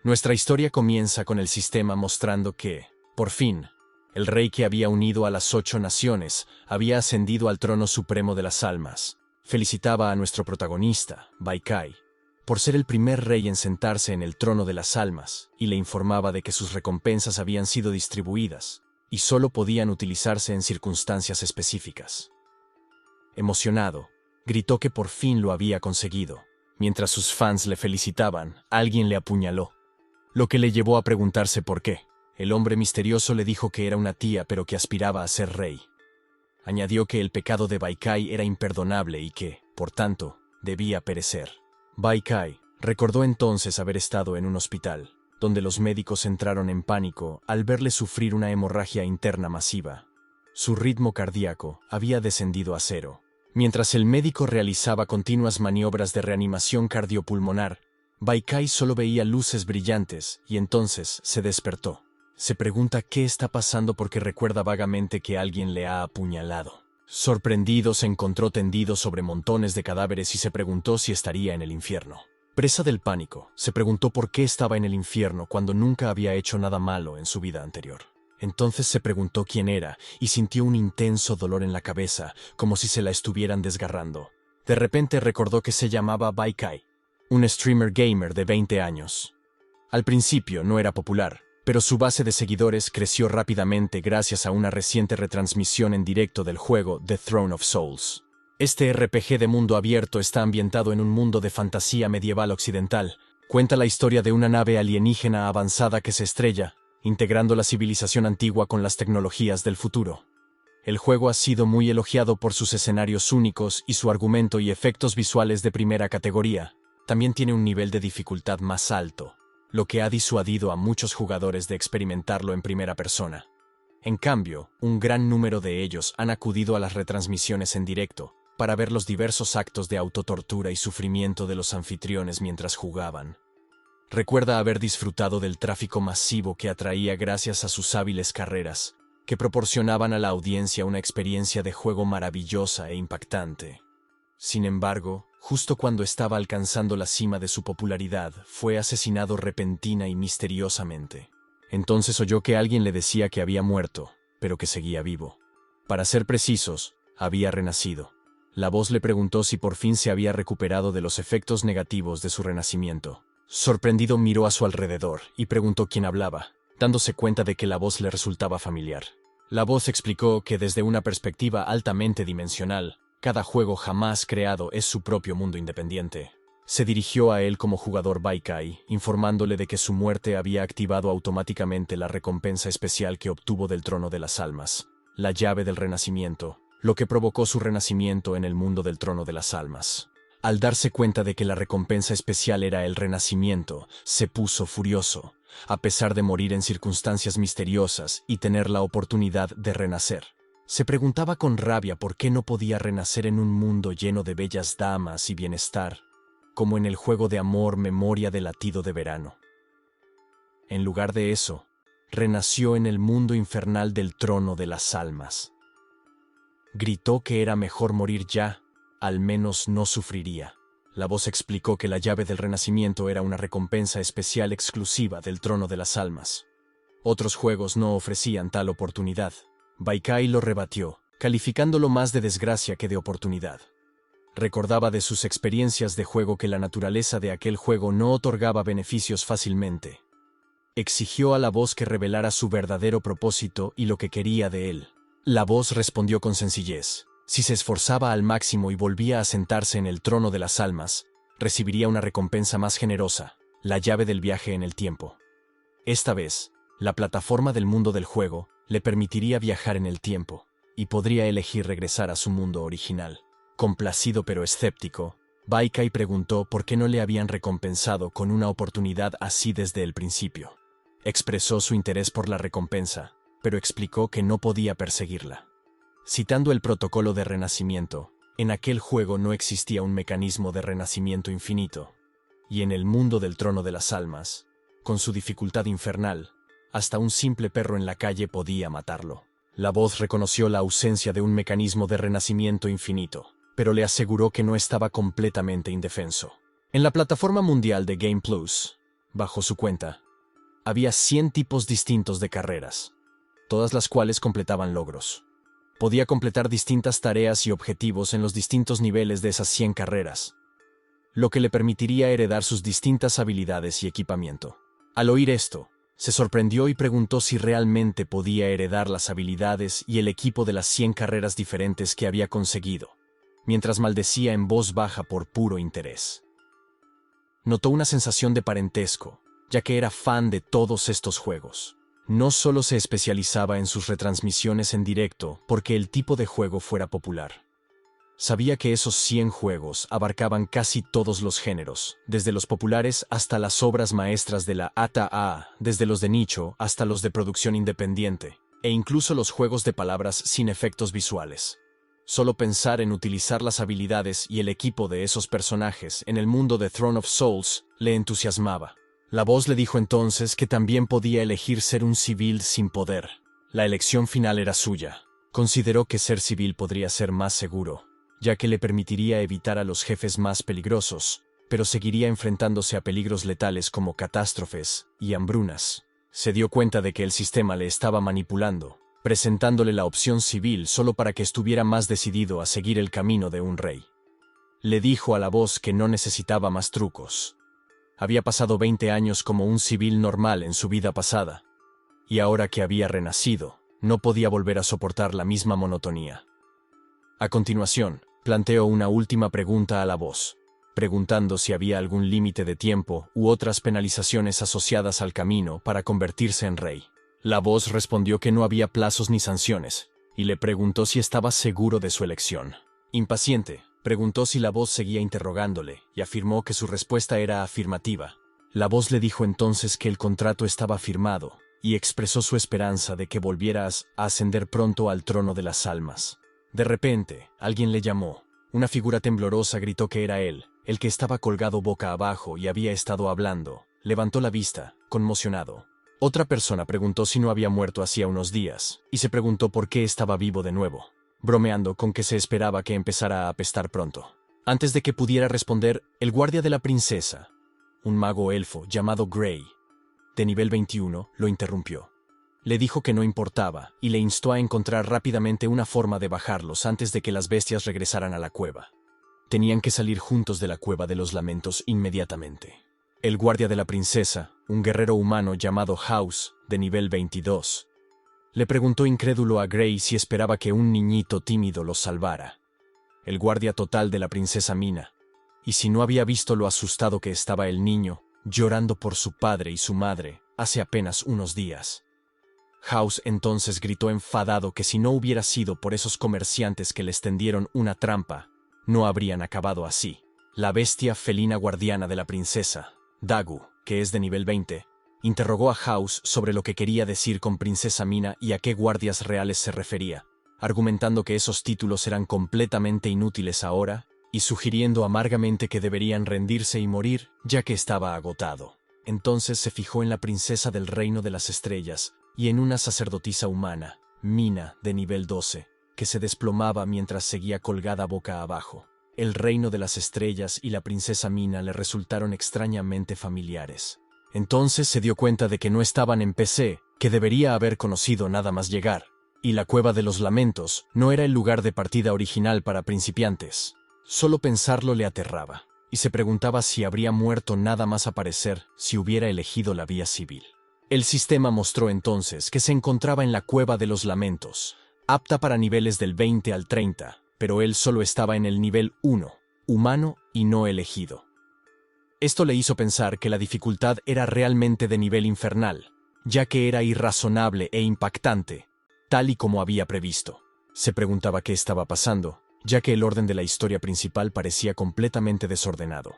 Nuestra historia comienza con el sistema mostrando que, por fin, el rey que había unido a las 8 naciones había ascendido al trono supremo de las almas. Felicitaba a nuestro protagonista, Baikai, por ser el primer rey en sentarse en el trono de las almas, y le informaba de que sus recompensas habían sido distribuidas y solo podían utilizarse en circunstancias específicas. Emocionado, gritó que por fin lo había conseguido. Mientras sus fans le felicitaban, alguien le apuñaló, lo que le llevó a preguntarse por qué. El hombre misterioso le dijo que era una tía pero que aspiraba a ser rey. Añadió que el pecado de Baikai era imperdonable y que, por tanto, debía perecer. Baikai recordó entonces haber estado en un hospital, donde los médicos entraron en pánico al verle sufrir una hemorragia interna masiva. Su ritmo cardíaco había descendido a 0. Mientras el médico realizaba continuas maniobras de reanimación cardiopulmonar, Baikai solo veía luces brillantes y entonces se despertó. Se pregunta qué está pasando porque recuerda vagamente que alguien le ha apuñalado. Sorprendido, se encontró tendido sobre montones de cadáveres y se preguntó si estaría en el infierno. Presa del pánico, se preguntó por qué estaba en el infierno cuando nunca había hecho nada malo en su vida anterior. Entonces se preguntó quién era y sintió un intenso dolor en la cabeza, como si se la estuvieran desgarrando. De repente recordó que se llamaba Baikai, un streamer gamer de 20 años. Al principio no era popular, pero su base de seguidores creció rápidamente gracias a una reciente retransmisión en directo del juego The Throne of Souls. Este RPG de mundo abierto está ambientado en un mundo de fantasía medieval occidental. Cuenta la historia de una nave alienígena avanzada que se estrella, integrando la civilización antigua con las tecnologías del futuro. El juego ha sido muy elogiado por sus escenarios únicos y su argumento y efectos visuales de primera categoría. También tiene un nivel de dificultad más alto, lo que ha disuadido a muchos jugadores de experimentarlo en primera persona. En cambio, un gran número de ellos han acudido a las retransmisiones en directo para ver los diversos actos de autotortura y sufrimiento de los anfitriones mientras jugaban. Recuerda haber disfrutado del tráfico masivo que atraía gracias a sus hábiles carreras, que proporcionaban a la audiencia una experiencia de juego maravillosa e impactante. Sin embargo, justo cuando estaba alcanzando la cima de su popularidad, fue asesinado repentina y misteriosamente. Entonces oyó que alguien le decía que había muerto, pero que seguía vivo. Para ser precisos, había renacido. La voz le preguntó si por fin se había recuperado de los efectos negativos de su renacimiento. Sorprendido miró a su alrededor y preguntó quién hablaba, dándose cuenta de que la voz le resultaba familiar. La voz explicó que desde una perspectiva altamente dimensional, cada juego jamás creado es su propio mundo independiente. Se dirigió a él como jugador Baikai, informándole de que su muerte había activado automáticamente la recompensa especial que obtuvo del Trono de las Almas, la llave del renacimiento, lo que provocó su renacimiento en el mundo del Trono de las Almas. Al darse cuenta de que la recompensa especial era el renacimiento, se puso furioso, a pesar de morir en circunstancias misteriosas y tener la oportunidad de renacer. Se preguntaba con rabia por qué no podía renacer en un mundo lleno de bellas damas y bienestar, como en el juego de amor Memoria de Latido de Verano. En lugar de eso, renació en el mundo infernal del Trono de las Almas. Gritó que era mejor morir ya, al menos no sufriría. La voz explicó que la llave del renacimiento era una recompensa especial exclusiva del Trono de las Almas. Otros juegos no ofrecían tal oportunidad. Baikai lo rebatió, calificándolo más de desgracia que de oportunidad. Recordaba de sus experiencias de juego que la naturaleza de aquel juego no otorgaba beneficios fácilmente. Exigió a la voz que revelara su verdadero propósito y lo que quería de él. La voz respondió con sencillez. Si se esforzaba al máximo y volvía a sentarse en el Trono de las Almas, recibiría una recompensa más generosa, la llave del viaje en el tiempo. Esta vez, la plataforma del mundo del juego le permitiría viajar en el tiempo, y podría elegir regresar a su mundo original. Complacido pero escéptico, Baikai preguntó por qué no le habían recompensado con una oportunidad así desde el principio. Expresó su interés por la recompensa, pero explicó que no podía perseguirla. Citando el protocolo de renacimiento, en aquel juego no existía un mecanismo de renacimiento infinito, y en el mundo del Trono de las Almas, con su dificultad infernal, hasta un simple perro en la calle podía matarlo. La voz reconoció la ausencia de un mecanismo de renacimiento infinito, pero le aseguró que no estaba completamente indefenso. En la plataforma mundial de Game Plus, bajo su cuenta, había 100 tipos distintos de carreras, todas las cuales completaban logros. Podía completar distintas tareas y objetivos en los distintos niveles de esas 100 carreras, lo que le permitiría heredar sus distintas habilidades y equipamiento. Al oír esto, se sorprendió y preguntó si realmente podía heredar las habilidades y el equipo de las 100 carreras diferentes que había conseguido, mientras maldecía en voz baja por puro interés. Notó una sensación de parentesco, ya que era fan de todos estos juegos. No solo se especializaba en sus retransmisiones en directo porque el tipo de juego fuera popular. Sabía que esos 100 juegos abarcaban casi todos los géneros, desde los populares hasta las obras maestras de la AAA, desde los de nicho hasta los de producción independiente, e incluso los juegos de palabras sin efectos visuales. Solo pensar en utilizar las habilidades y el equipo de esos personajes en el mundo de Throne of Souls le entusiasmaba. La voz le dijo entonces que también podía elegir ser un civil sin poder. La elección final era suya. Consideró que ser civil podría ser más seguro, ya que le permitiría evitar a los jefes más peligrosos, pero seguiría enfrentándose a peligros letales como catástrofes y hambrunas. Se dio cuenta de que el sistema le estaba manipulando, presentándole la opción civil solo para que estuviera más decidido a seguir el camino de un rey. Le dijo a la voz que no necesitaba más trucos. Había pasado 20 años como un civil normal en su vida pasada, y ahora que había renacido, no podía volver a soportar la misma monotonía. A continuación, planteó una última pregunta a la voz, preguntando si había algún límite de tiempo u otras penalizaciones asociadas al camino para convertirse en rey. La voz respondió que no había plazos ni sanciones, y le preguntó si estaba seguro de su elección. Impaciente, preguntó si la voz seguía interrogándole, y afirmó que su respuesta era afirmativa. La voz le dijo entonces que el contrato estaba firmado, y expresó su esperanza de que volvieras a ascender pronto al trono de las almas. De repente, alguien le llamó. Una figura temblorosa gritó que era él, el que estaba colgado boca abajo y había estado hablando. Levantó la vista, conmocionado. Otra persona preguntó si no había muerto hacía unos días, y se preguntó por qué estaba vivo de nuevo, bromeando con que se esperaba que empezara a apestar pronto. Antes de que pudiera responder, el guardia de la princesa, un mago elfo llamado Grey, de nivel 21, lo interrumpió. Le dijo que no importaba, y le instó a encontrar rápidamente una forma de bajarlos antes de que las bestias regresaran a la cueva. Tenían que salir juntos de la cueva de los lamentos inmediatamente. El guardia de la princesa, un guerrero humano llamado House, de nivel 22, le preguntó incrédulo a Grey si esperaba que un niñito tímido los salvara. El guardia total de la princesa Mina, y si no había visto lo asustado que estaba el niño, llorando por su padre y su madre, hace apenas unos días. House entonces gritó enfadado que si no hubiera sido por esos comerciantes que les tendieron una trampa, no habrían acabado así. La bestia felina guardiana de la princesa, Dagu, que es de nivel 20, interrogó a House sobre lo que quería decir con princesa Mina y a qué guardias reales se refería, argumentando que esos títulos eran completamente inútiles ahora y sugiriendo amargamente que deberían rendirse y morir, ya que estaba agotado. Entonces se fijó en la princesa del reino de las estrellas y en una sacerdotisa humana, Mina, de nivel 12, que se desplomaba mientras seguía colgada boca abajo. El reino de las estrellas y la princesa Mina le resultaron extrañamente familiares. Entonces se dio cuenta de que no estaban en PC, que debería haber conocido nada más llegar, y la Cueva de los Lamentos no era el lugar de partida original para principiantes. Solo pensarlo le aterraba, y se preguntaba si habría muerto nada más aparecer si hubiera elegido la vía civil. El sistema mostró entonces que se encontraba en la Cueva de los Lamentos, apta para niveles del 20 al 30, pero él solo estaba en el nivel 1, humano y no elegido. Esto le hizo pensar que la dificultad era realmente de nivel infernal, ya que era irrazonable e impactante, tal y como había previsto. Se preguntaba qué estaba pasando, ya que el orden de la historia principal parecía completamente desordenado.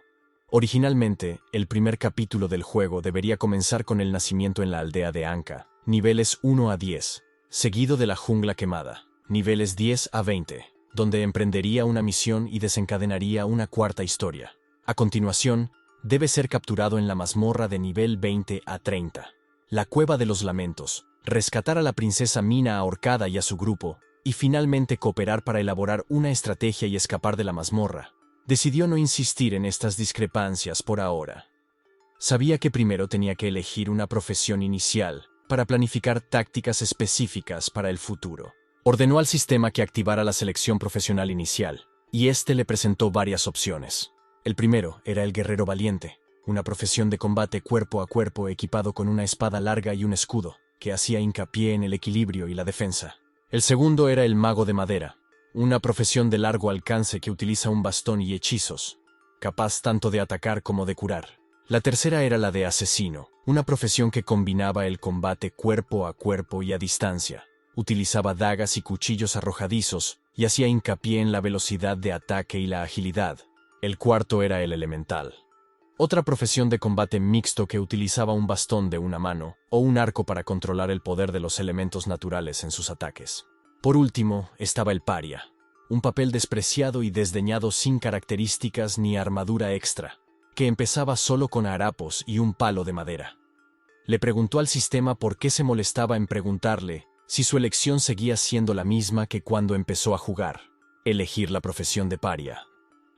Originalmente, el primer capítulo del juego debería comenzar con el nacimiento en la aldea de Anka, niveles 1 a 10, seguido de la jungla quemada, niveles 10 a 20, donde emprendería una misión y desencadenaría una cuarta historia. A continuación, debe ser capturado en la mazmorra de nivel 20 a 30, la Cueva de los Lamentos, rescatar a la princesa Mina ahorcada y a su grupo, y finalmente cooperar para elaborar una estrategia y escapar de la mazmorra. Decidió no insistir en estas discrepancias por ahora. Sabía que primero tenía que elegir una profesión inicial para planificar tácticas específicas para el futuro. Ordenó al sistema que activara la selección profesional inicial, y éste le presentó varias opciones. El primero era el guerrero valiente, una profesión de combate cuerpo a cuerpo equipado con una espada larga y un escudo, que hacía hincapié en el equilibrio y la defensa. El segundo era el mago de madera, una profesión de largo alcance que utiliza un bastón y hechizos, capaz tanto de atacar como de curar. La tercera era la de asesino, una profesión que combinaba el combate cuerpo a cuerpo y a distancia. Utilizaba dagas y cuchillos arrojadizos y hacía hincapié en la velocidad de ataque y la agilidad. El cuarto era el elemental, otra profesión de combate mixto que utilizaba un bastón de una mano o un arco para controlar el poder de los elementos naturales en sus ataques. Por último, estaba el paria, un papel despreciado y desdeñado sin características ni armadura extra, que empezaba solo con harapos y un palo de madera. Le preguntó al sistema por qué se molestaba en preguntarle si su elección seguía siendo la misma que cuando empezó a jugar: elegir la profesión de paria.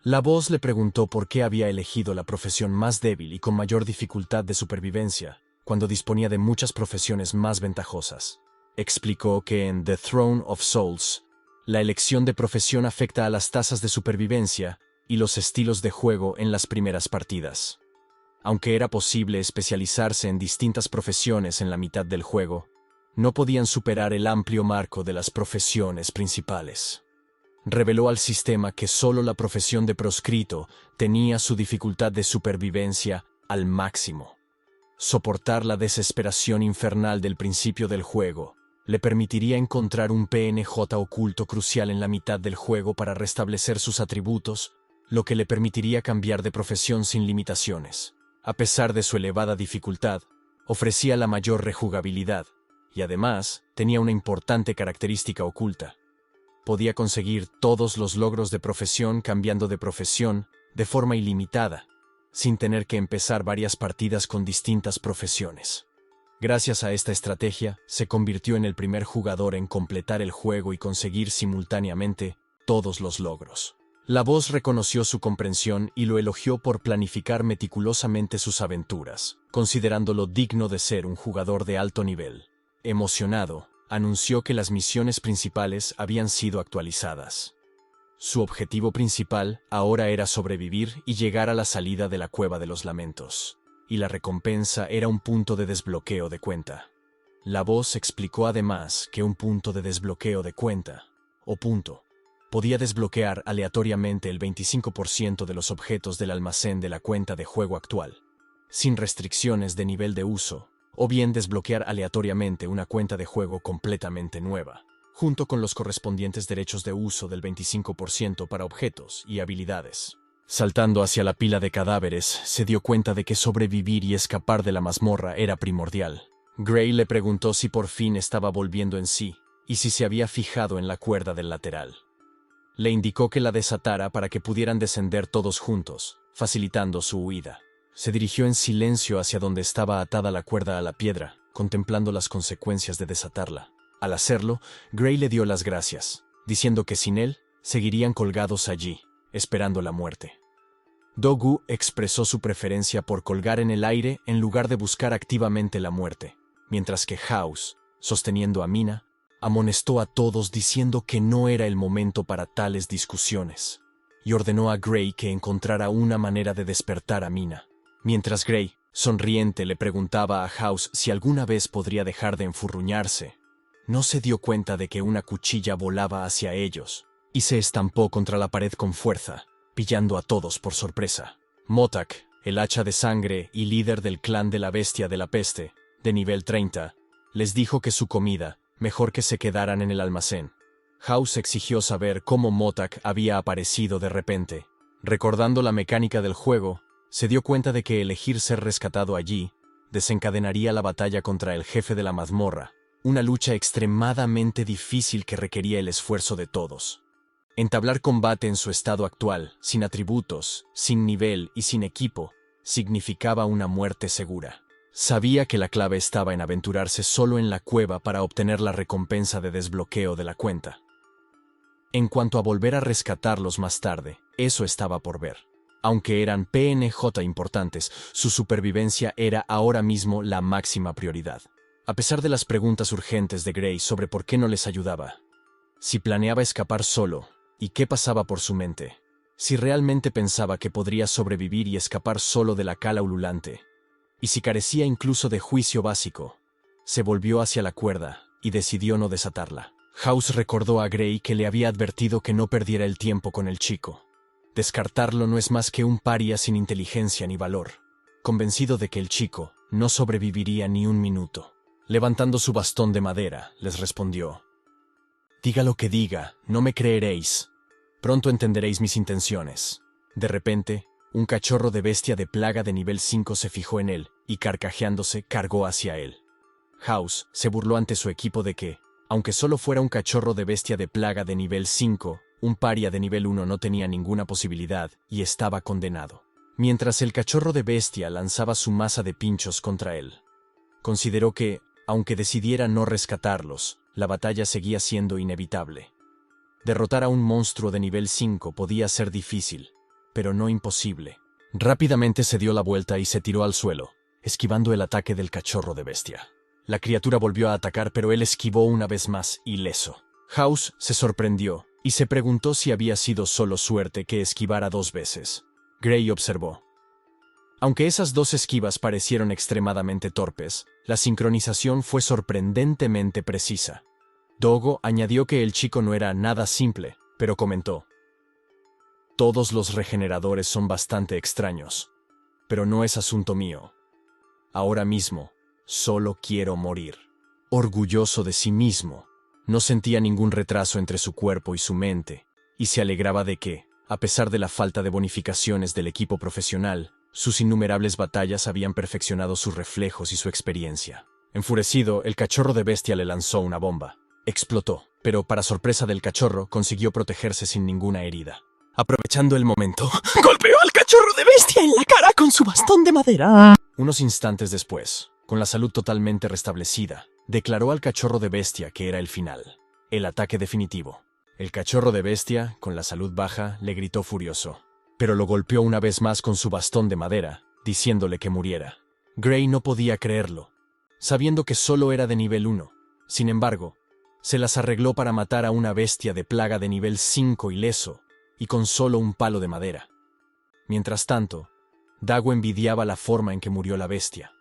La voz le preguntó por qué había elegido la profesión más débil y con mayor dificultad de supervivencia, cuando disponía de muchas profesiones más ventajosas. Explicó que en The Throne of Souls, la elección de profesión afecta a las tasas de supervivencia y los estilos de juego en las primeras partidas. Aunque era posible especializarse en distintas profesiones en la mitad del juego, no podían superar el amplio marco de las profesiones principales. Reveló al sistema que solo la profesión de proscrito tenía su dificultad de supervivencia al máximo. Soportar la desesperación infernal del principio del juego le permitiría encontrar un PNJ oculto crucial en la mitad del juego para restablecer sus atributos, lo que le permitiría cambiar de profesión sin limitaciones. A pesar de su elevada dificultad, ofrecía la mayor rejugabilidad, y además tenía una importante característica oculta. Podía conseguir todos los logros de profesión cambiando de profesión de forma ilimitada, sin tener que empezar varias partidas con distintas profesiones. Gracias a esta estrategia, se convirtió en el primer jugador en completar el juego y conseguir simultáneamente todos los logros. La voz reconoció su comprensión y lo elogió por planificar meticulosamente sus aventuras, considerándolo digno de ser un jugador de alto nivel. Emocionado, anunció que las misiones principales habían sido actualizadas. Su objetivo principal ahora era sobrevivir y llegar a la salida de la Cueva de los Lamentos, y la recompensa era un punto de desbloqueo de cuenta. La voz explicó además que un punto de desbloqueo de cuenta, o punto, podía desbloquear aleatoriamente el 25% de los objetos del almacén de la cuenta de juego actual, sin restricciones de nivel de uso, o bien desbloquear aleatoriamente una cuenta de juego completamente nueva, junto con los correspondientes derechos de uso del 25% para objetos y habilidades. Saltando hacia la pila de cadáveres, se dio cuenta de que sobrevivir y escapar de la mazmorra era primordial. Gray le preguntó si por fin estaba volviendo en sí, y si se había fijado en la cuerda del lateral. Le indicó que la desatara para que pudieran descender todos juntos, facilitando su huida. Se dirigió en silencio hacia donde estaba atada la cuerda a la piedra, contemplando las consecuencias de desatarla. Al hacerlo, Gray le dio las gracias, diciendo que sin él, seguirían colgados allí, esperando la muerte. Dogu expresó su preferencia por colgar en el aire en lugar de buscar activamente la muerte, mientras que House, sosteniendo a Mina, amonestó a todos diciendo que no era el momento para tales discusiones, y ordenó a Gray que encontrara una manera de despertar a Mina. Mientras Gray, sonriente, le preguntaba a House si alguna vez podría dejar de enfurruñarse, no se dio cuenta de que una cuchilla volaba hacia ellos y se estampó contra la pared con fuerza, pillando a todos por sorpresa. Motak, el hacha de sangre y líder del clan de la bestia de la peste, de nivel 30, les dijo que su comida, mejor que se quedaran en el almacén. House exigió saber cómo Motak había aparecido de repente. Recordando la mecánica del juego, se dio cuenta de que elegir ser rescatado allí desencadenaría la batalla contra el jefe de la mazmorra, una lucha extremadamente difícil que requería el esfuerzo de todos. Entablar combate en su estado actual, sin atributos, sin nivel y sin equipo, significaba una muerte segura. Sabía que la clave estaba en aventurarse solo en la cueva para obtener la recompensa de desbloqueo de la cuenta. En cuanto a volver a rescatarlos más tarde, eso estaba por ver. Aunque eran PNJ importantes, su supervivencia era ahora mismo la máxima prioridad. A pesar de las preguntas urgentes de Gray sobre por qué no les ayudaba, si planeaba escapar solo, y qué pasaba por su mente, si realmente pensaba que podría sobrevivir y escapar solo de la cala ululante, y si carecía incluso de juicio básico, se volvió hacia la cuerda y decidió no desatarla. House recordó a Gray que le había advertido que no perdiera el tiempo con el chico. Descartarlo no es más que un paria sin inteligencia ni valor, convencido de que el chico no sobreviviría ni un minuto. Levantando su bastón de madera, les respondió: «Diga lo que diga, no me creeréis. Pronto entenderéis mis intenciones». De repente, un cachorro de bestia de plaga de nivel 5 se fijó en él y, carcajeándose, cargó hacia él. House se burló ante su equipo de que, aunque solo fuera un cachorro de bestia de plaga de nivel 5, un paria de nivel 1 no tenía ninguna posibilidad y estaba condenado. Mientras el cachorro de bestia lanzaba su masa de pinchos contra él, consideró que, aunque decidiera no rescatarlos, la batalla seguía siendo inevitable. Derrotar a un monstruo de nivel 5 podía ser difícil, pero no imposible. Rápidamente se dio la vuelta y se tiró al suelo, esquivando el ataque del cachorro de bestia. La criatura volvió a atacar, pero él esquivó una vez más, ileso. House se sorprendió y se preguntó si había sido solo suerte que esquivara 2 veces. Gray observó: aunque esas 2 esquivas parecieron extremadamente torpes, la sincronización fue sorprendentemente precisa. Dogo añadió que el chico no era nada simple, pero comentó: todos los regeneradores son bastante extraños, pero no es asunto mío. Ahora mismo, solo quiero morir. Orgulloso de sí mismo, no sentía ningún retraso entre su cuerpo y su mente, y se alegraba de que, a pesar de la falta de bonificaciones del equipo profesional, sus innumerables batallas habían perfeccionado sus reflejos y su experiencia. Enfurecido, el cachorro de bestia le lanzó una bomba. Explotó, pero para sorpresa del cachorro, consiguió protegerse sin ninguna herida. Aprovechando el momento, golpeó al cachorro de bestia en la cara con su bastón de madera. Unos instantes después, con la salud totalmente restablecida, declaró al cachorro de bestia que era el final, el ataque definitivo. El cachorro de bestia, con la salud baja, le gritó furioso, pero lo golpeó una vez más con su bastón de madera, diciéndole que muriera. Gray no podía creerlo, sabiendo que solo era de nivel 1. Sin embargo, se las arregló para matar a una bestia de plaga de nivel 5 ileso, y con solo un palo de madera. Mientras tanto, Dago envidiaba la forma en que murió la bestia.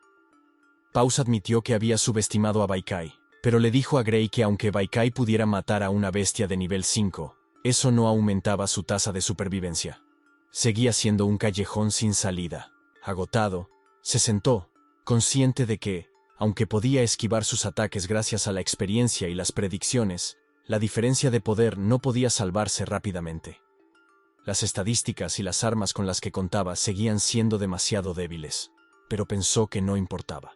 Paus admitió que había subestimado a Baikai, pero le dijo a Gray que aunque Baikai pudiera matar a una bestia de nivel 5, eso no aumentaba su tasa de supervivencia. Seguía siendo un callejón sin salida. Agotado, se sentó, consciente de que, aunque podía esquivar sus ataques gracias a la experiencia y las predicciones, la diferencia de poder no podía salvarse rápidamente. Las estadísticas y las armas con las que contaba seguían siendo demasiado débiles, pero pensó que no importaba,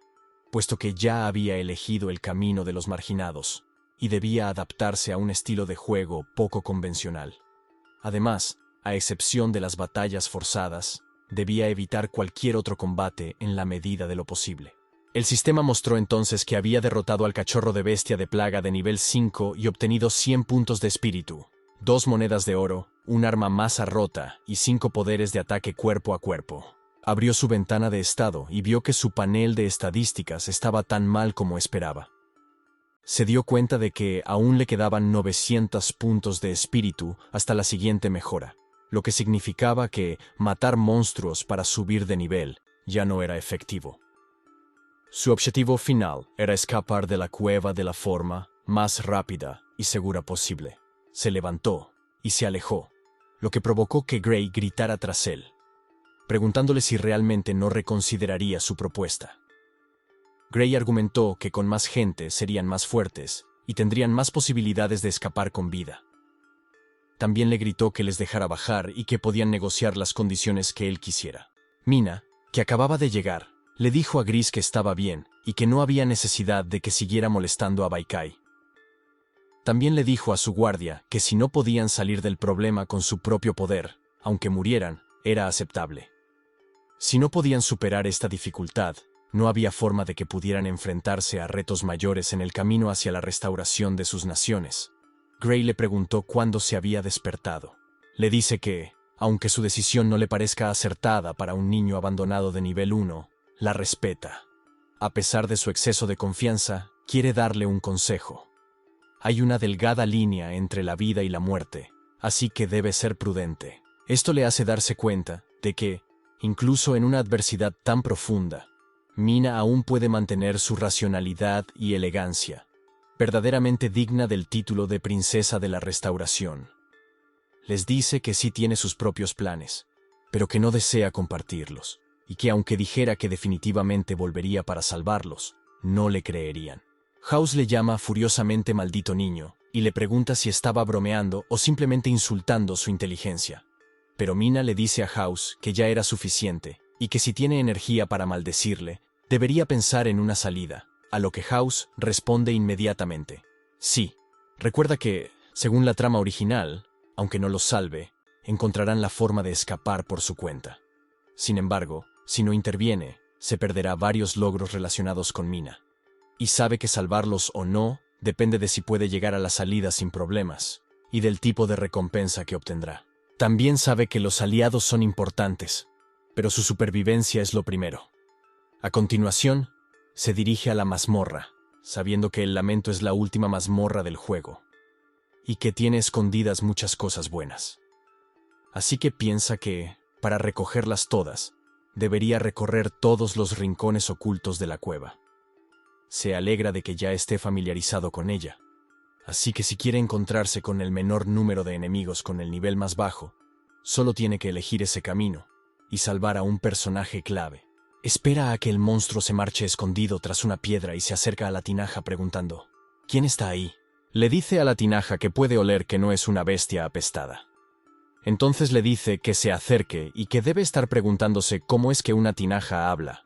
puesto que ya había elegido el camino de los marginados y debía adaptarse a un estilo de juego poco convencional. Además, a excepción de las batallas forzadas, debía evitar cualquier otro combate en la medida de lo posible. El sistema mostró entonces que había derrotado al cachorro de bestia de plaga de nivel 5 y obtenido 100 puntos de espíritu, 2 monedas de oro, un arma masa rota y 5 poderes de ataque cuerpo a cuerpo. Abrió su ventana de estado y vio que su panel de estadísticas estaba tan mal como esperaba. Se dio cuenta de que aún le quedaban 900 puntos de espíritu hasta la siguiente mejora, lo que significaba que matar monstruos para subir de nivel ya no era efectivo. Su objetivo final era escapar de la cueva de la forma más rápida y segura posible. Se levantó y se alejó, lo que provocó que Gray gritara tras él, preguntándole si realmente no reconsideraría su propuesta. Gray argumentó que con más gente serían más fuertes y tendrían más posibilidades de escapar con vida. También le gritó que les dejara bajar y que podían negociar las condiciones que él quisiera. Mina, que acababa de llegar, le dijo a Gris que estaba bien y que no había necesidad de que siguiera molestando a Baikai. También le dijo a su guardia que si no podían salir del problema con su propio poder, aunque murieran, era aceptable. Si no podían superar esta dificultad, no había forma de que pudieran enfrentarse a retos mayores en el camino hacia la restauración de sus naciones. Gray le preguntó cuándo se había despertado. Le dice que, Aunque su decisión no le parezca acertada para un niño abandonado de nivel 1, la respeta. A pesar de su exceso de confianza, quiere darle un consejo. Hay una delgada línea entre la vida y la muerte, así que debe ser prudente. Esto le hace darse cuenta de que, incluso en una adversidad tan profunda, Mina aún puede mantener su racionalidad y elegancia, verdaderamente digna del título de princesa de la restauración. Les dice que sí tiene sus propios planes, pero que no desea compartirlos, y que aunque dijera que definitivamente volvería para salvarlos, no le creerían. House le llama furiosamente maldito niño, y le pregunta si estaba bromeando o simplemente insultando su inteligencia. Pero Mina le dice a House que ya era suficiente, y que si tiene energía para maldecirle, debería pensar en una salida, a lo que House responde inmediatamente. Sí, recuerda que, según la trama original, aunque no los salve, encontrarán la forma de escapar por su cuenta. Sin embargo, si no interviene, se perderá varios logros relacionados con Mina. Y sabe que salvarlos o no depende de si puede llegar a la salida sin problemas, y del tipo de recompensa que obtendrá. También sabe que los aliados son importantes, pero su supervivencia es lo primero. A continuación, se dirige a la mazmorra, sabiendo que el lamento es la última mazmorra del juego, y que tiene escondidas muchas cosas buenas. Así que piensa que, para recogerlas todas, debería recorrer todos los rincones ocultos de la cueva. Se alegra de que ya esté familiarizado con ella, así que si quiere encontrarse con el menor número de enemigos con el nivel más bajo, solo tiene que elegir ese camino y salvar a un personaje clave. Espera a que el monstruo se marche escondido tras una piedra y se acerca a la tinaja preguntando: ¿quién está ahí? Le dice a la tinaja que puede oler que no es una bestia apestada. Entonces le dice que se acerque y que debe estar preguntándose cómo es que una tinaja habla,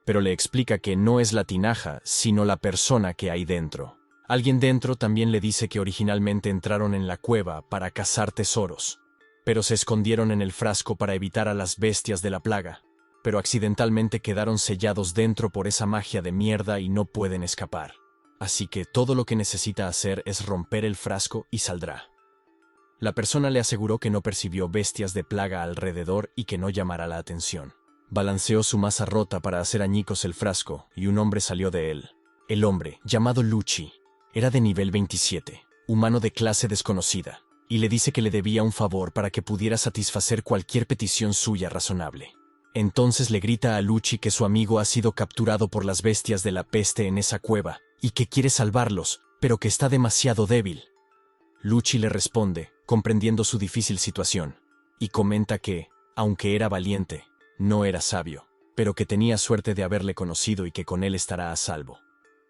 pero le explica que no es la tinaja, sino la persona que hay dentro. Alguien dentro también le dice que originalmente entraron en la cueva para cazar tesoros, pero se escondieron en el frasco para evitar a las bestias de la plaga, pero accidentalmente quedaron sellados dentro por esa magia de mierda y no pueden escapar. Así que todo lo que necesita hacer es romper el frasco y saldrá. La persona le aseguró que no percibió bestias de plaga alrededor y que no llamará la atención. Balanceó su masa rota para hacer añicos el frasco y un hombre salió de él. El hombre, llamado Lucci, era de nivel 27, humano de clase desconocida, y le dice que le debía un favor para que pudiera satisfacer cualquier petición suya razonable. Entonces le grita a Lucci que su amigo ha sido capturado por las bestias de la peste en esa cueva y que quiere salvarlos, pero que está demasiado débil. Lucci le responde, comprendiendo su difícil situación, y comenta que, aunque era valiente, no era sabio, pero que tenía suerte de haberle conocido y que con él estará a salvo.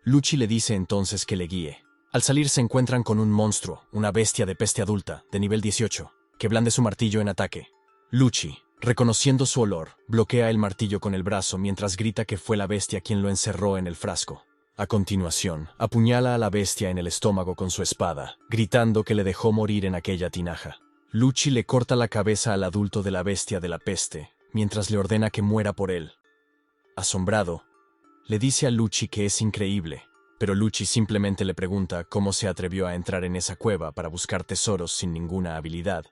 Lucci le dice entonces que le guíe. Al salir se encuentran con un monstruo, una bestia de peste adulta, de nivel 18, que blande su martillo en ataque. Lucci, reconociendo su olor, bloquea el martillo con el brazo mientras grita que fue la bestia quien lo encerró en el frasco. A continuación, apuñala a la bestia en el estómago con su espada, gritando que le dejó morir en aquella tinaja. Lucci le corta la cabeza al adulto de la bestia de la peste, mientras le ordena que muera por él. Asombrado, le dice a Lucci que es increíble, pero Lucci simplemente le pregunta cómo se atrevió a entrar en esa cueva para buscar tesoros sin ninguna habilidad,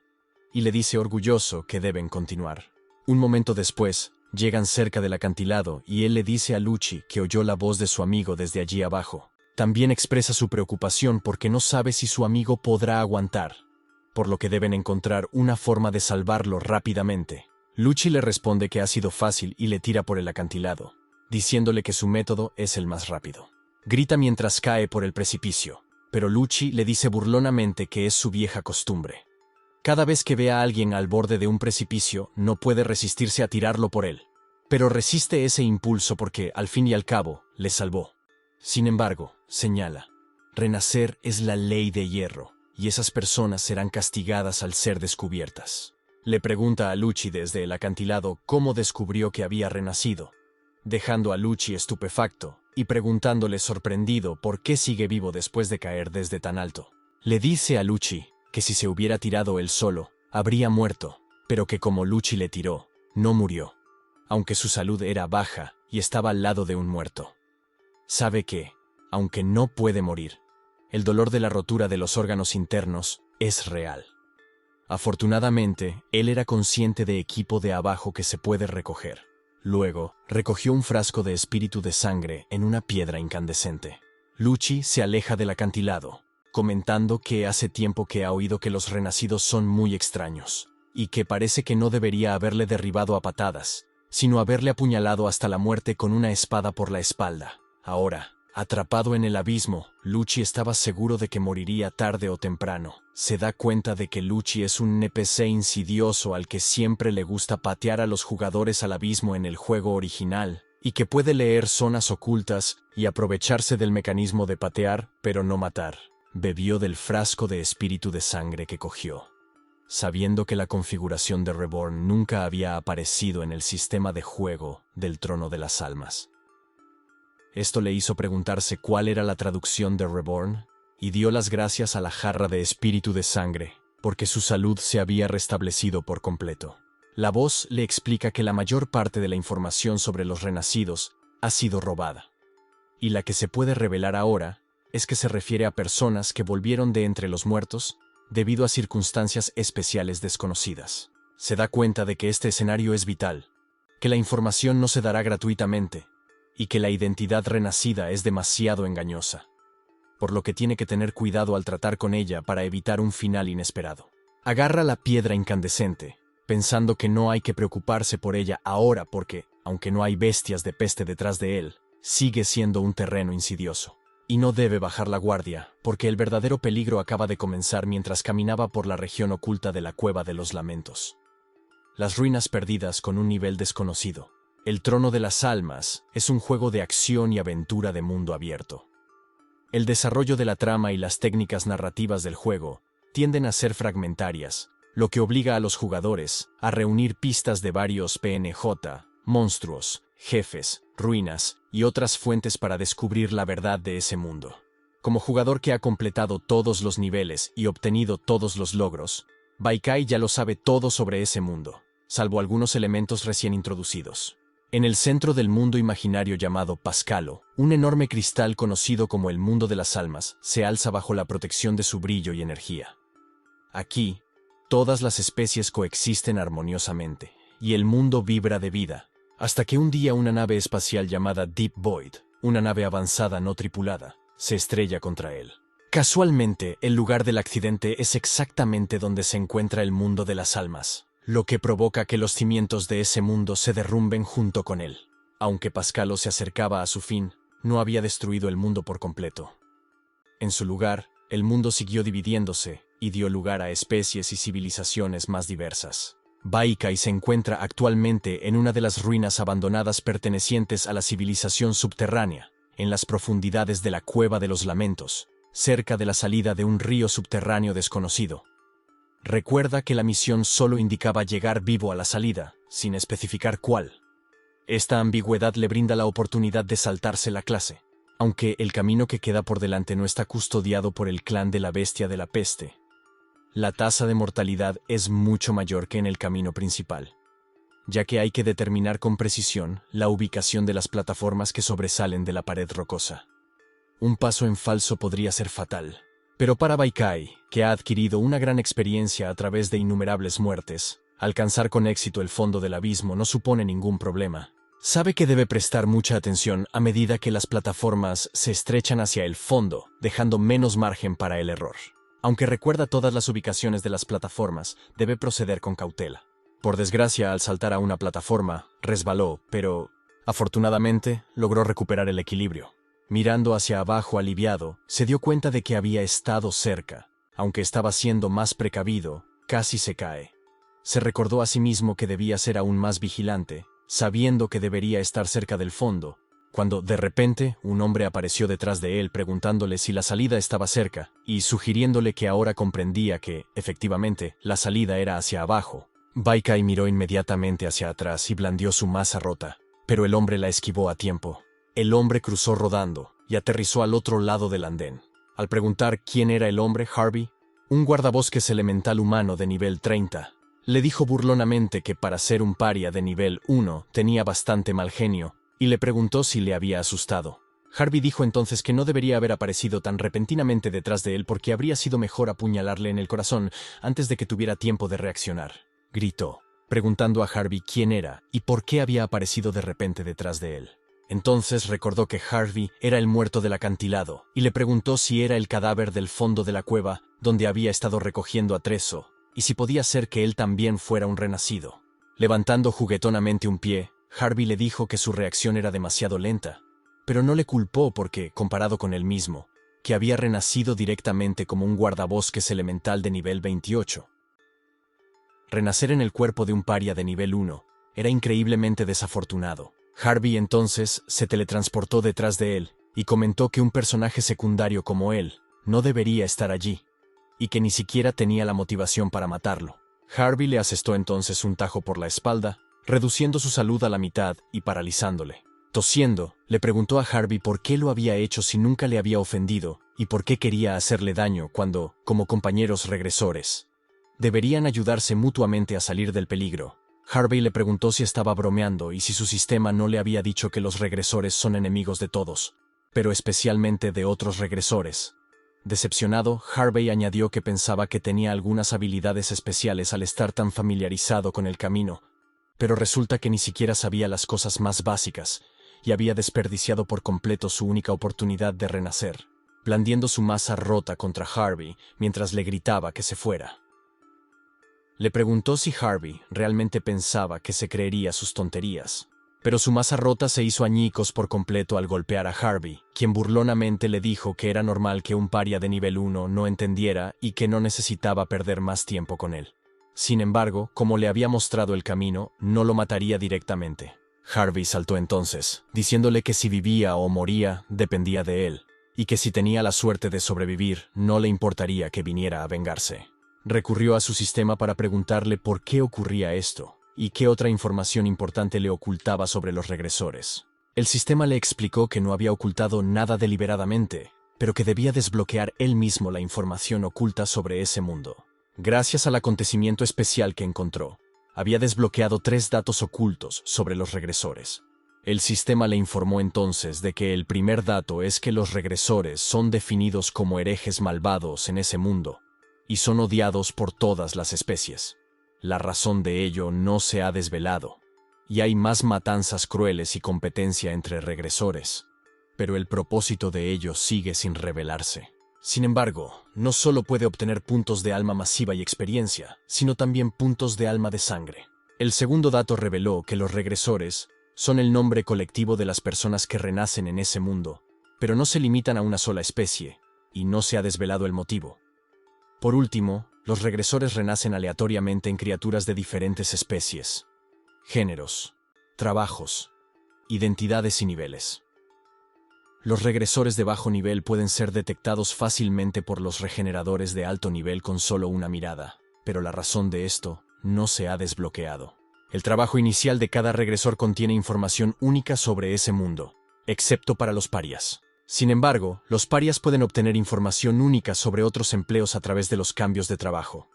y le dice orgulloso que deben continuar. Un momento después, llegan cerca del acantilado y él le dice a Lucci que oyó la voz de su amigo desde allí abajo. También expresa su preocupación porque no sabe si su amigo podrá aguantar, por lo que deben encontrar una forma de salvarlo rápidamente. Lucci le responde que ha sido fácil y le tira por el acantilado, diciéndole que su método es el más rápido. Grita mientras cae por el precipicio, pero Lucci le dice burlonamente que es su vieja costumbre. Cada vez que ve a alguien al borde de un precipicio, no puede resistirse a tirarlo por él. Pero resiste ese impulso porque, al fin y al cabo, le salvó. Sin embargo, señala, renacer es la ley de hierro, y esas personas serán castigadas al ser descubiertas. Le pregunta a Lucci desde el acantilado cómo descubrió que había renacido, dejando a Lucci estupefacto y preguntándole sorprendido por qué sigue vivo después de caer desde tan alto. Le dice a Lucci que si se hubiera tirado él solo, habría muerto, pero que como Lucci le tiró, no murió, aunque su salud era baja y estaba al lado de un muerto. Sabe que, aunque no puede morir, el dolor de la rotura de los órganos internos es real. Afortunadamente, él era consciente de equipo de abajo que se puede recoger. Luego, recogió un frasco de espíritu de sangre en una piedra incandescente. Lucci se aleja del acantilado, comentando que hace tiempo que ha oído que los renacidos son muy extraños, y que parece que no debería haberle derribado a patadas, sino haberle apuñalado hasta la muerte con una espada por la espalda. Ahora, atrapado en el abismo, Lucci estaba seguro de que moriría tarde o temprano. Se da cuenta de que Lucci es un NPC insidioso al que siempre le gusta patear a los jugadores al abismo en el juego original, y que puede leer zonas ocultas y aprovecharse del mecanismo de patear, pero no matar. Bebió del frasco de espíritu de sangre que cogió, sabiendo que la configuración de Reborn nunca había aparecido en el sistema de juego del Trono de las Almas. Esto le hizo preguntarse cuál era la traducción de Reborn, y dio las gracias a la jarra de espíritu de sangre, porque su salud se había restablecido por completo. La voz le explica que la mayor parte de la información sobre los renacidos ha sido robada, y la que se puede revelar ahora es que se refiere a personas que volvieron de entre los muertos debido a circunstancias especiales desconocidas. Se da cuenta de que este escenario es vital, que la información no se dará gratuitamente, y que la identidad renacida es demasiado engañosa, por lo que tiene que tener cuidado al tratar con ella para evitar un final inesperado. Agarra la piedra incandescente, pensando que no hay que preocuparse por ella ahora porque, aunque no hay bestias de peste detrás de él, sigue siendo un terreno insidioso. Y no debe bajar la guardia, porque el verdadero peligro acaba de comenzar mientras caminaba por la región oculta de la Cueva de los Lamentos. Las ruinas perdidas con un nivel desconocido. El Trono de las Almas es un juego de acción y aventura de mundo abierto. El desarrollo de la trama y las técnicas narrativas del juego tienden a ser fragmentarias, lo que obliga a los jugadores a reunir pistas de varios PNJ, monstruos, jefes, ruinas y otras fuentes para descubrir la verdad de ese mundo. Como jugador que ha completado todos los niveles y obtenido todos los logros, Baikai ya lo sabe todo sobre ese mundo, salvo algunos elementos recién introducidos. En el centro del mundo imaginario llamado Pascalo, un enorme cristal conocido como el mundo de las almas se alza bajo la protección de su brillo y energía. Aquí, todas las especies coexisten armoniosamente, y el mundo vibra de vida, hasta que un día una nave espacial llamada Deep Void, una nave avanzada no tripulada, se estrella contra él. Casualmente, el lugar del accidente es exactamente donde se encuentra el mundo de las almas, lo que provoca que los cimientos de ese mundo se derrumben junto con él. Aunque Pascalo se acercaba a su fin, no había destruido el mundo por completo. En su lugar, el mundo siguió dividiéndose y dio lugar a especies y civilizaciones más diversas. Baikai se encuentra actualmente en una de las ruinas abandonadas pertenecientes a la civilización subterránea, en las profundidades de la Cueva de los Lamentos, cerca de la salida de un río subterráneo desconocido. Recuerda que la misión solo indicaba llegar vivo a la salida, sin especificar cuál. Esta ambigüedad le brinda la oportunidad de saltarse la clase, aunque el camino que queda por delante no está custodiado por el clan de la Bestia de la Peste. La tasa de mortalidad es mucho mayor que en el camino principal, ya que hay que determinar con precisión la ubicación de las plataformas que sobresalen de la pared rocosa. Un paso en falso podría ser fatal. Pero para Baikai, que ha adquirido una gran experiencia a través de innumerables muertes, alcanzar con éxito el fondo del abismo no supone ningún problema. Sabe que debe prestar mucha atención a medida que las plataformas se estrechan hacia el fondo, dejando menos margen para el error. Aunque recuerda todas las ubicaciones de las plataformas, debe proceder con cautela. Por desgracia, al saltar a una plataforma, resbaló, pero, afortunadamente, logró recuperar el equilibrio. Mirando hacia abajo aliviado, se dio cuenta de que había estado cerca. Aunque estaba siendo más precavido, casi se cae. Se recordó a sí mismo que debía ser aún más vigilante, sabiendo que debería estar cerca del fondo, cuando, de repente, un hombre apareció detrás de él preguntándole si la salida estaba cerca, y sugiriéndole que ahora comprendía que, efectivamente, la salida era hacia abajo. Baikai miró inmediatamente hacia atrás y blandió su maza rota, pero el hombre la esquivó a tiempo. El hombre cruzó rodando y aterrizó al otro lado del andén. Al preguntar quién era el hombre, Harvey, un guardabosques elemental humano de nivel 30, le dijo burlonamente que para ser un paria de nivel 1 tenía bastante mal genio y le preguntó si le había asustado. Harvey dijo entonces que no debería haber aparecido tan repentinamente detrás de él porque habría sido mejor apuñalarle en el corazón antes de que tuviera tiempo de reaccionar. Gritó, preguntando a Harvey quién era y por qué había aparecido de repente detrás de él. Entonces recordó que Harvey era el muerto del acantilado y le preguntó si era el cadáver del fondo de la cueva donde había estado recogiendo a Trezzo y si podía ser que él también fuera un renacido. Levantando juguetonamente un pie, Harvey le dijo que su reacción era demasiado lenta, pero no le culpó porque, comparado con él mismo, que había renacido directamente como un guardabosques elemental de nivel 28. Renacer en el cuerpo de un paria de nivel 1 era increíblemente desafortunado. Harvey entonces se teletransportó detrás de él y comentó que un personaje secundario como él no debería estar allí, y que ni siquiera tenía la motivación para matarlo. Harvey le asestó entonces un tajo por la espalda, reduciendo su salud a la mitad y paralizándole. Tosiendo, le preguntó a Harvey por qué lo había hecho si nunca le había ofendido y por qué quería hacerle daño cuando, como compañeros regresores, deberían ayudarse mutuamente a salir del peligro. Harvey le preguntó si estaba bromeando y si su sistema no le había dicho que los regresores son enemigos de todos, pero especialmente de otros regresores. Decepcionado, Harvey añadió que pensaba que tenía algunas habilidades especiales al estar tan familiarizado con el camino, pero resulta que ni siquiera sabía las cosas más básicas y había desperdiciado por completo su única oportunidad de renacer, blandiendo su masa rota contra Harvey mientras le gritaba que se fuera. Le preguntó si Harvey realmente pensaba que se creería sus tonterías, pero su masa rota se hizo añicos por completo al golpear a Harvey, quien burlonamente le dijo que era normal que un paria de nivel 1 no entendiera y que no necesitaba perder más tiempo con él. Sin embargo, como le había mostrado el camino, no lo mataría directamente. Harvey saltó entonces, diciéndole que si vivía o moría dependía de él, y que si tenía la suerte de sobrevivir, no le importaría que viniera a vengarse. Recurrió a su sistema para preguntarle por qué ocurría esto, y qué otra información importante le ocultaba sobre los regresores. El sistema le explicó que no había ocultado nada deliberadamente, pero que debía desbloquear él mismo la información oculta sobre ese mundo. Gracias al acontecimiento especial que encontró, había desbloqueado 3 datos ocultos sobre los regresores. El sistema le informó entonces de que el primer dato es que los regresores son definidos como herejes malvados en ese mundo, y son odiados por todas las especies. La razón de ello no se ha desvelado, y hay más matanzas crueles y competencia entre regresores, pero el propósito de ello sigue sin revelarse. Sin embargo, no solo puede obtener puntos de alma masiva y experiencia, sino también puntos de alma de sangre. El segundo dato reveló que los regresores son el nombre colectivo de las personas que renacen en ese mundo, pero no se limitan a una sola especie, y no se ha desvelado el motivo. Por último, los regresores renacen aleatoriamente en criaturas de diferentes especies, géneros, trabajos, identidades y niveles. Los regresores de bajo nivel pueden ser detectados fácilmente por los regeneradores de alto nivel con solo una mirada, pero la razón de esto no se ha desbloqueado. El trabajo inicial de cada regresor contiene información única sobre ese mundo, excepto para los parias. Sin embargo, los parias pueden obtener información única sobre otros empleos a través de los cambios de trabajo.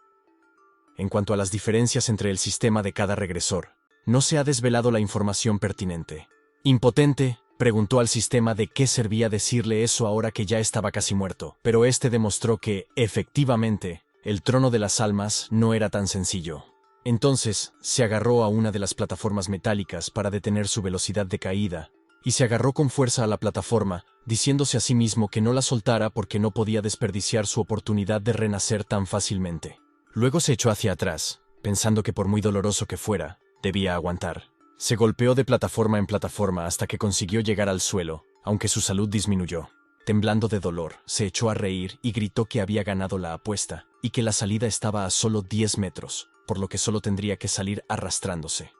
En cuanto a las diferencias entre el sistema de cada regresor, no se ha desvelado la información pertinente. Impotente, preguntó al sistema de qué servía decirle eso ahora que ya estaba casi muerto, pero este demostró que, efectivamente, el trono de las almas no era tan sencillo. Entonces, se agarró a una de las plataformas metálicas para detener su velocidad de caída, y se agarró con fuerza a la plataforma, diciéndose a sí mismo que no la soltara porque no podía desperdiciar su oportunidad de renacer tan fácilmente. Luego se echó hacia atrás, pensando que por muy doloroso que fuera, debía aguantar. Se golpeó de plataforma en plataforma hasta que consiguió llegar al suelo, aunque su salud disminuyó. Temblando de dolor, se echó a reír y gritó que había ganado la apuesta, y que la salida estaba a solo 10 metros, por lo que solo tendría que salir arrastrándose.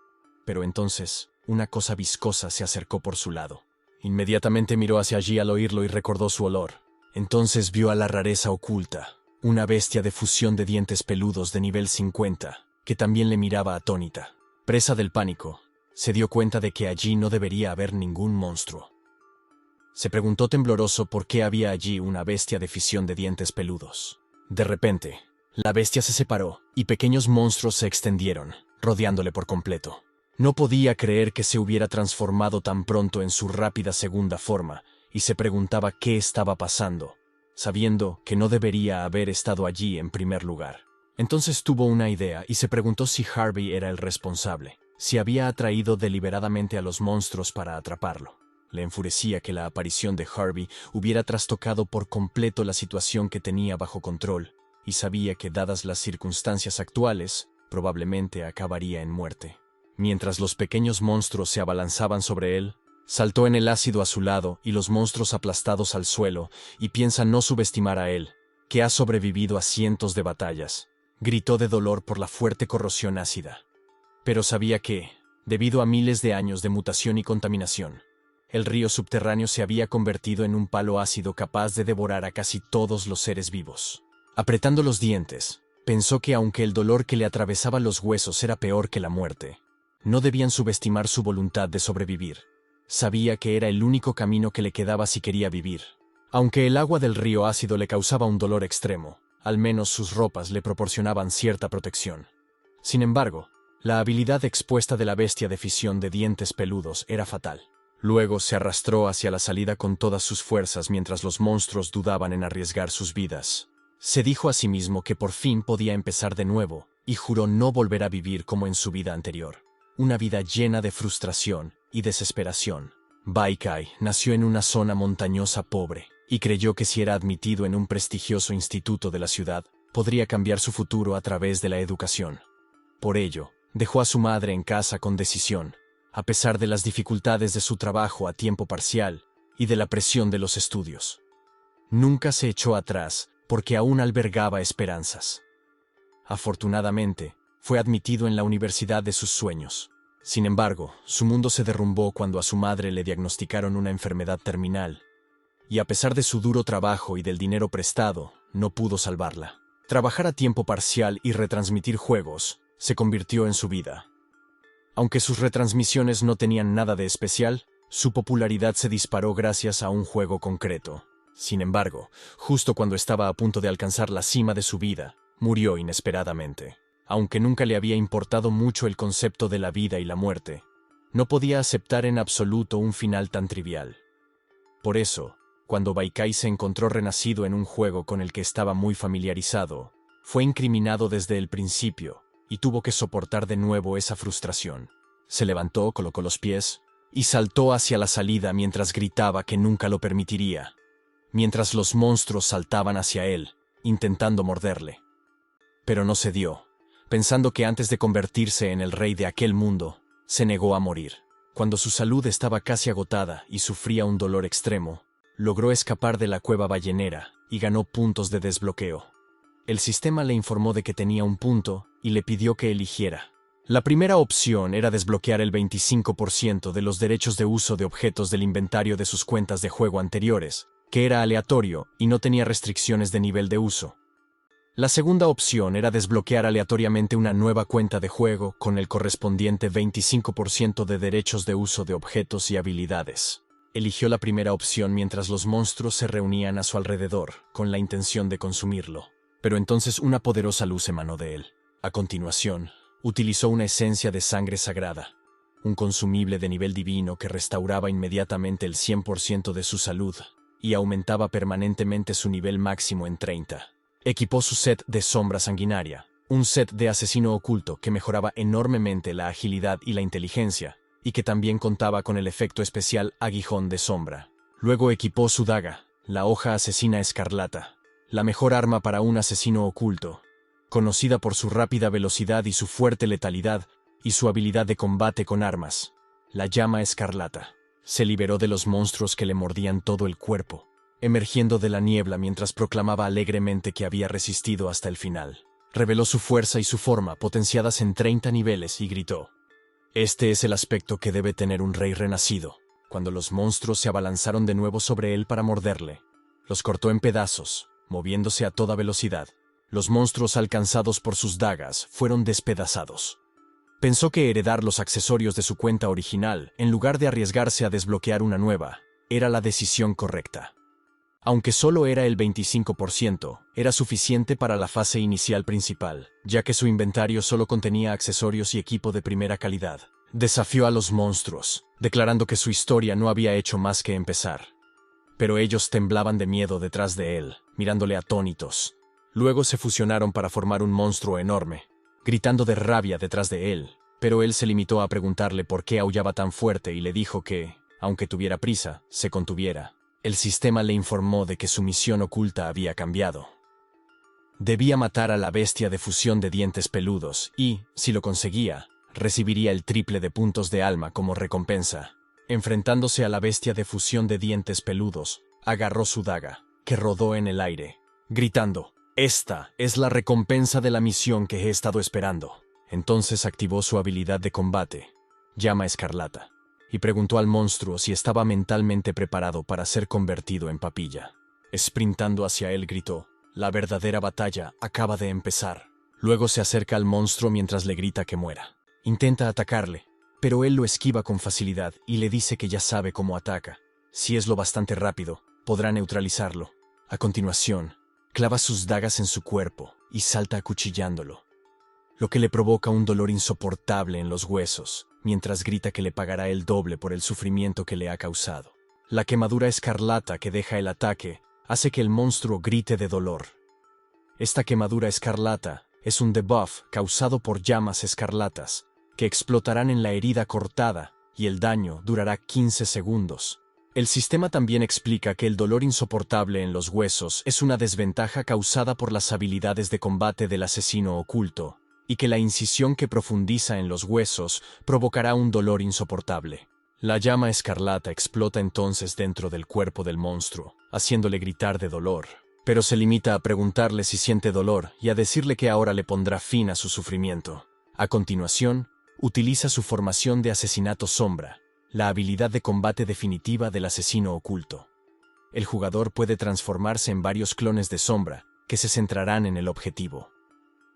Pero entonces, una cosa viscosa se acercó por su lado. Inmediatamente miró hacia allí al oírlo y recordó su olor. Entonces vio a la rareza oculta, una bestia de fusión de dientes peludos de nivel 50, que también le miraba atónita. Presa del pánico, se dio cuenta de que allí no debería haber ningún monstruo. Se preguntó tembloroso por qué había allí una bestia de fisión de dientes peludos. De repente, la bestia se separó y pequeños monstruos se extendieron, rodeándole por completo. No podía creer que se hubiera transformado tan pronto en su rápida segunda forma y se preguntaba qué estaba pasando, sabiendo que no debería haber estado allí en primer lugar. Entonces tuvo una idea y se preguntó si Harvey era el responsable, si había atraído deliberadamente a los monstruos para atraparlo. Le enfurecía que la aparición de Harvey hubiera trastocado por completo la situación que tenía bajo control, y sabía que, dadas las circunstancias actuales, probablemente acabaría en muerte. Mientras los pequeños monstruos se abalanzaban sobre él, saltó en el ácido a su lado y los monstruos aplastados al suelo, y piensa no subestimar a él, que ha sobrevivido a cientos de batallas. Gritó de dolor por la fuerte corrosión ácida. Pero sabía que, debido a miles de años de mutación y contaminación, el río subterráneo se había convertido en un palo ácido capaz de devorar a casi todos los seres vivos. Apretando los dientes, pensó que aunque el dolor que le atravesaba los huesos era peor que la muerte, no debían subestimar su voluntad de sobrevivir. Sabía que era el único camino que le quedaba si quería vivir. Aunque el agua del río ácido le causaba un dolor extremo, al menos sus ropas le proporcionaban cierta protección. Sin embargo, la habilidad expuesta de la bestia de fisión de dientes peludos era fatal. Luego se arrastró hacia la salida con todas sus fuerzas mientras los monstruos dudaban en arriesgar sus vidas. Se dijo a sí mismo que por fin podía empezar de nuevo, y juró no volver a vivir como en su vida anterior. Una vida llena de frustración y desesperación. Baikai nació en una zona montañosa pobre, y creyó que si era admitido en un prestigioso instituto de la ciudad, podría cambiar su futuro a través de la educación. Por ello, dejó a su madre en casa con decisión, a pesar de las dificultades de su trabajo a tiempo parcial y de la presión de los estudios. Nunca se echó atrás porque aún albergaba esperanzas. Afortunadamente, fue admitido en la universidad de sus sueños. Sin embargo, su mundo se derrumbó cuando a su madre le diagnosticaron una enfermedad terminal, y a pesar de su duro trabajo y del dinero prestado, no pudo salvarla. Trabajar a tiempo parcial y retransmitir juegos se convirtió en su vida. Aunque sus retransmisiones no tenían nada de especial, su popularidad se disparó gracias a un juego concreto. Sin embargo, justo cuando estaba a punto de alcanzar la cima de su vida, murió inesperadamente. Aunque nunca le había importado mucho el concepto de la vida y la muerte, no podía aceptar en absoluto un final tan trivial. Por eso, cuando Baikai se encontró renacido en un juego con el que estaba muy familiarizado, fue incriminado desde el principio y tuvo que soportar de nuevo esa frustración. Se levantó, colocó los pies y saltó hacia la salida mientras gritaba que nunca lo permitiría, mientras los monstruos saltaban hacia él, intentando morderle. Pero no cedió. Pensando que antes de convertirse en el rey de aquel mundo, se negó a morir. Cuando su salud estaba casi agotada y sufría un dolor extremo, logró escapar de la cueva ballenera y ganó puntos de desbloqueo. El sistema le informó de que tenía un punto y le pidió que eligiera. La primera opción era desbloquear el 25% de los derechos de uso de objetos del inventario de sus cuentas de juego anteriores, que era aleatorio y no tenía restricciones de nivel de uso. La segunda opción era desbloquear aleatoriamente una nueva cuenta de juego con el correspondiente 25% de derechos de uso de objetos y habilidades. Eligió la primera opción mientras los monstruos se reunían a su alrededor, con la intención de consumirlo. Pero entonces una poderosa luz emanó de él. A continuación, utilizó una esencia de sangre sagrada, un consumible de nivel divino que restauraba inmediatamente el 100% de su salud y aumentaba permanentemente su nivel máximo en 30. Equipó su set de sombra sanguinaria, un set de asesino oculto que mejoraba enormemente la agilidad y la inteligencia, y que también contaba con el efecto especial aguijón de sombra. Luego equipó su daga, la hoja asesina escarlata, la mejor arma para un asesino oculto, conocida por su rápida velocidad y su fuerte letalidad y su habilidad de combate con armas, la llama escarlata. Se liberó de los monstruos que le mordían todo el cuerpo, emergiendo de la niebla mientras proclamaba alegremente que había resistido hasta el final. Reveló su fuerza y su forma potenciadas en 30 niveles y gritó: «Este es el aspecto que debe tener un rey renacido». Cuando los monstruos se abalanzaron de nuevo sobre él para morderle, los cortó en pedazos, moviéndose a toda velocidad. Los monstruos alcanzados por sus dagas fueron despedazados. Pensó que heredar los accesorios de su cuenta original, en lugar de arriesgarse a desbloquear una nueva, era la decisión correcta. Aunque solo era el 25%, era suficiente para la fase inicial principal, ya que su inventario solo contenía accesorios y equipo de primera calidad. Desafió a los monstruos, declarando que su historia no había hecho más que empezar. pero ellos temblaban de miedo detrás de él, mirándole atónitos. Luego se fusionaron para formar un monstruo enorme, gritando de rabia detrás de él, pero él se limitó a preguntarle por qué aullaba tan fuerte y le dijo que, aunque tuviera prisa, se contuviera. El sistema le informó de que su misión oculta había cambiado. Debía matar a la bestia de fusión de dientes peludos y, si lo conseguía, recibiría el triple de puntos de alma como recompensa. Enfrentándose a la bestia de fusión de dientes peludos, agarró su daga, que rodó en el aire, gritando: «Esta es la recompensa de la misión que he estado esperando». Entonces activó su habilidad de combate, Llama Escarlata, y preguntó al monstruo si estaba mentalmente preparado para ser convertido en papilla. Sprintando hacia él gritó: «La verdadera batalla acaba de empezar». Luego se acerca al monstruo mientras le grita que muera. Intenta atacarle, pero él lo esquiva con facilidad y le dice que ya sabe cómo ataca. Si es lo bastante rápido, podrá neutralizarlo. A continuación, clava sus dagas en su cuerpo y salta acuchillándolo, lo que le provoca un dolor insoportable en los huesos, mientras grita que le pagará el doble por el sufrimiento que le ha causado. La quemadura escarlata que deja el ataque hace que el monstruo grite de dolor. Esta quemadura escarlata es un debuff causado por llamas escarlatas, que explotarán en la herida cortada y el daño durará 15 segundos. El sistema también explica que el dolor insoportable en los huesos es una desventaja causada por las habilidades de combate del asesino oculto, y que la incisión que profundiza en los huesos provocará un dolor insoportable. La llama escarlata explota entonces dentro del cuerpo del monstruo, haciéndole gritar de dolor, pero se limita a preguntarle si siente dolor y a decirle que ahora le pondrá fin a su sufrimiento. A continuación, utiliza su formación de asesinato sombra, la habilidad de combate definitiva del asesino oculto. El jugador puede transformarse en varios clones de sombra que se centrarán en el objetivo.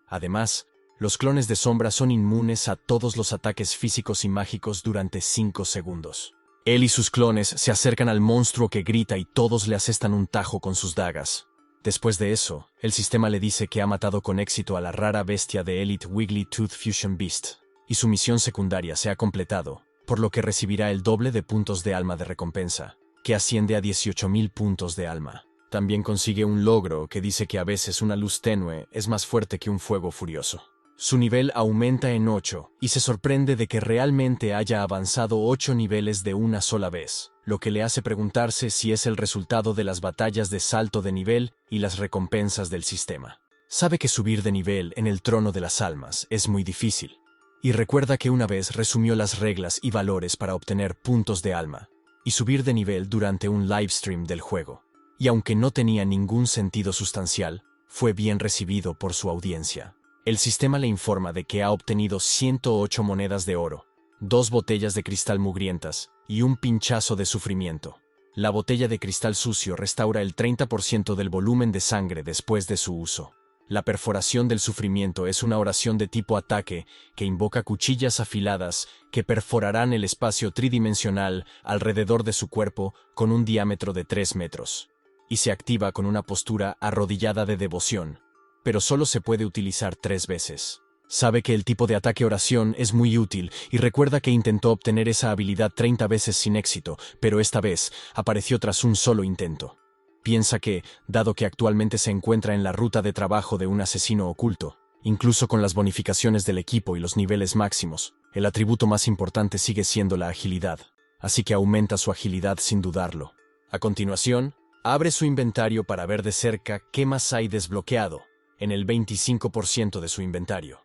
Además, los clones de sombra son inmunes a todos los ataques físicos y mágicos durante 5 segundos. Él y sus clones se acercan al monstruo que grita y todos le asestan un tajo con sus dagas. Después de eso, el sistema le dice que ha matado con éxito a la rara bestia de Elite Wiggly Tooth Fusion Beast, y su misión secundaria se ha completado, por lo que recibirá el doble de puntos de alma de recompensa, que asciende a 18.000 puntos de alma. También consigue un logro que dice que a veces una luz tenue es más fuerte que un fuego furioso. Su nivel aumenta en 8 y se sorprende de que realmente haya avanzado 8 niveles de una sola vez, lo que le hace preguntarse si es el resultado de las batallas de salto de nivel y las recompensas del sistema. Sabe que subir de nivel en el trono de las almas es muy difícil, y recuerda que una vez resumió las reglas y valores para obtener puntos de alma y subir de nivel durante un livestream del juego, y aunque no tenía ningún sentido sustancial, fue bien recibido por su audiencia. El sistema le informa de que ha obtenido 108 monedas de oro, 2 botellas de cristal mugrientas y un pinchazo de sufrimiento. La botella de cristal sucio restaura el 30% del volumen de sangre después de su uso. La perforación del sufrimiento es una oración de tipo ataque que invoca cuchillas afiladas que perforarán el espacio tridimensional alrededor de su cuerpo con un diámetro de 3 metros, y se activa con una postura arrodillada de devoción, pero solo se puede utilizar 3 veces. Sabe que el tipo de ataque oración es muy útil y recuerda que intentó obtener esa habilidad 30 veces sin éxito, pero esta vez apareció tras un solo intento. Piensa que, dado que actualmente se encuentra en la ruta de trabajo de un asesino oculto, incluso con las bonificaciones del equipo y los niveles máximos, el atributo más importante sigue siendo la agilidad, así que aumenta su agilidad sin dudarlo. A continuación, abre su inventario para ver de cerca qué más hay desbloqueado en el 25% de su inventario.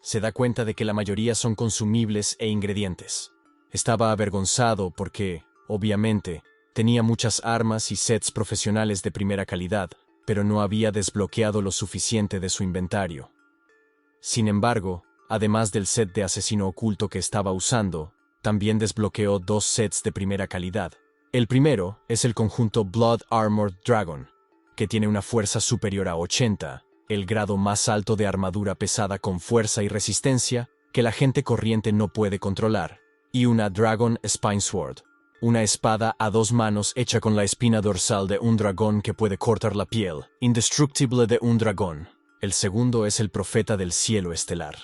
Se da cuenta de que la mayoría son consumibles e ingredientes. Estaba avergonzado porque, obviamente, tenía muchas armas y sets profesionales de primera calidad, pero no había desbloqueado lo suficiente de su inventario. Sin embargo, además del set de asesino oculto que estaba usando, también desbloqueó 2 sets de primera calidad. El primero es el conjunto Blood Armored Dragon, que tiene una fuerza superior a 80, el grado más alto de armadura pesada con fuerza y resistencia que la gente corriente no puede controlar, y una Dragon Spine Sword, una espada a 2 manos hecha con la espina dorsal de un dragón que puede cortar la piel, indestructible de un dragón. El segundo es el Profeta del Cielo Estelar,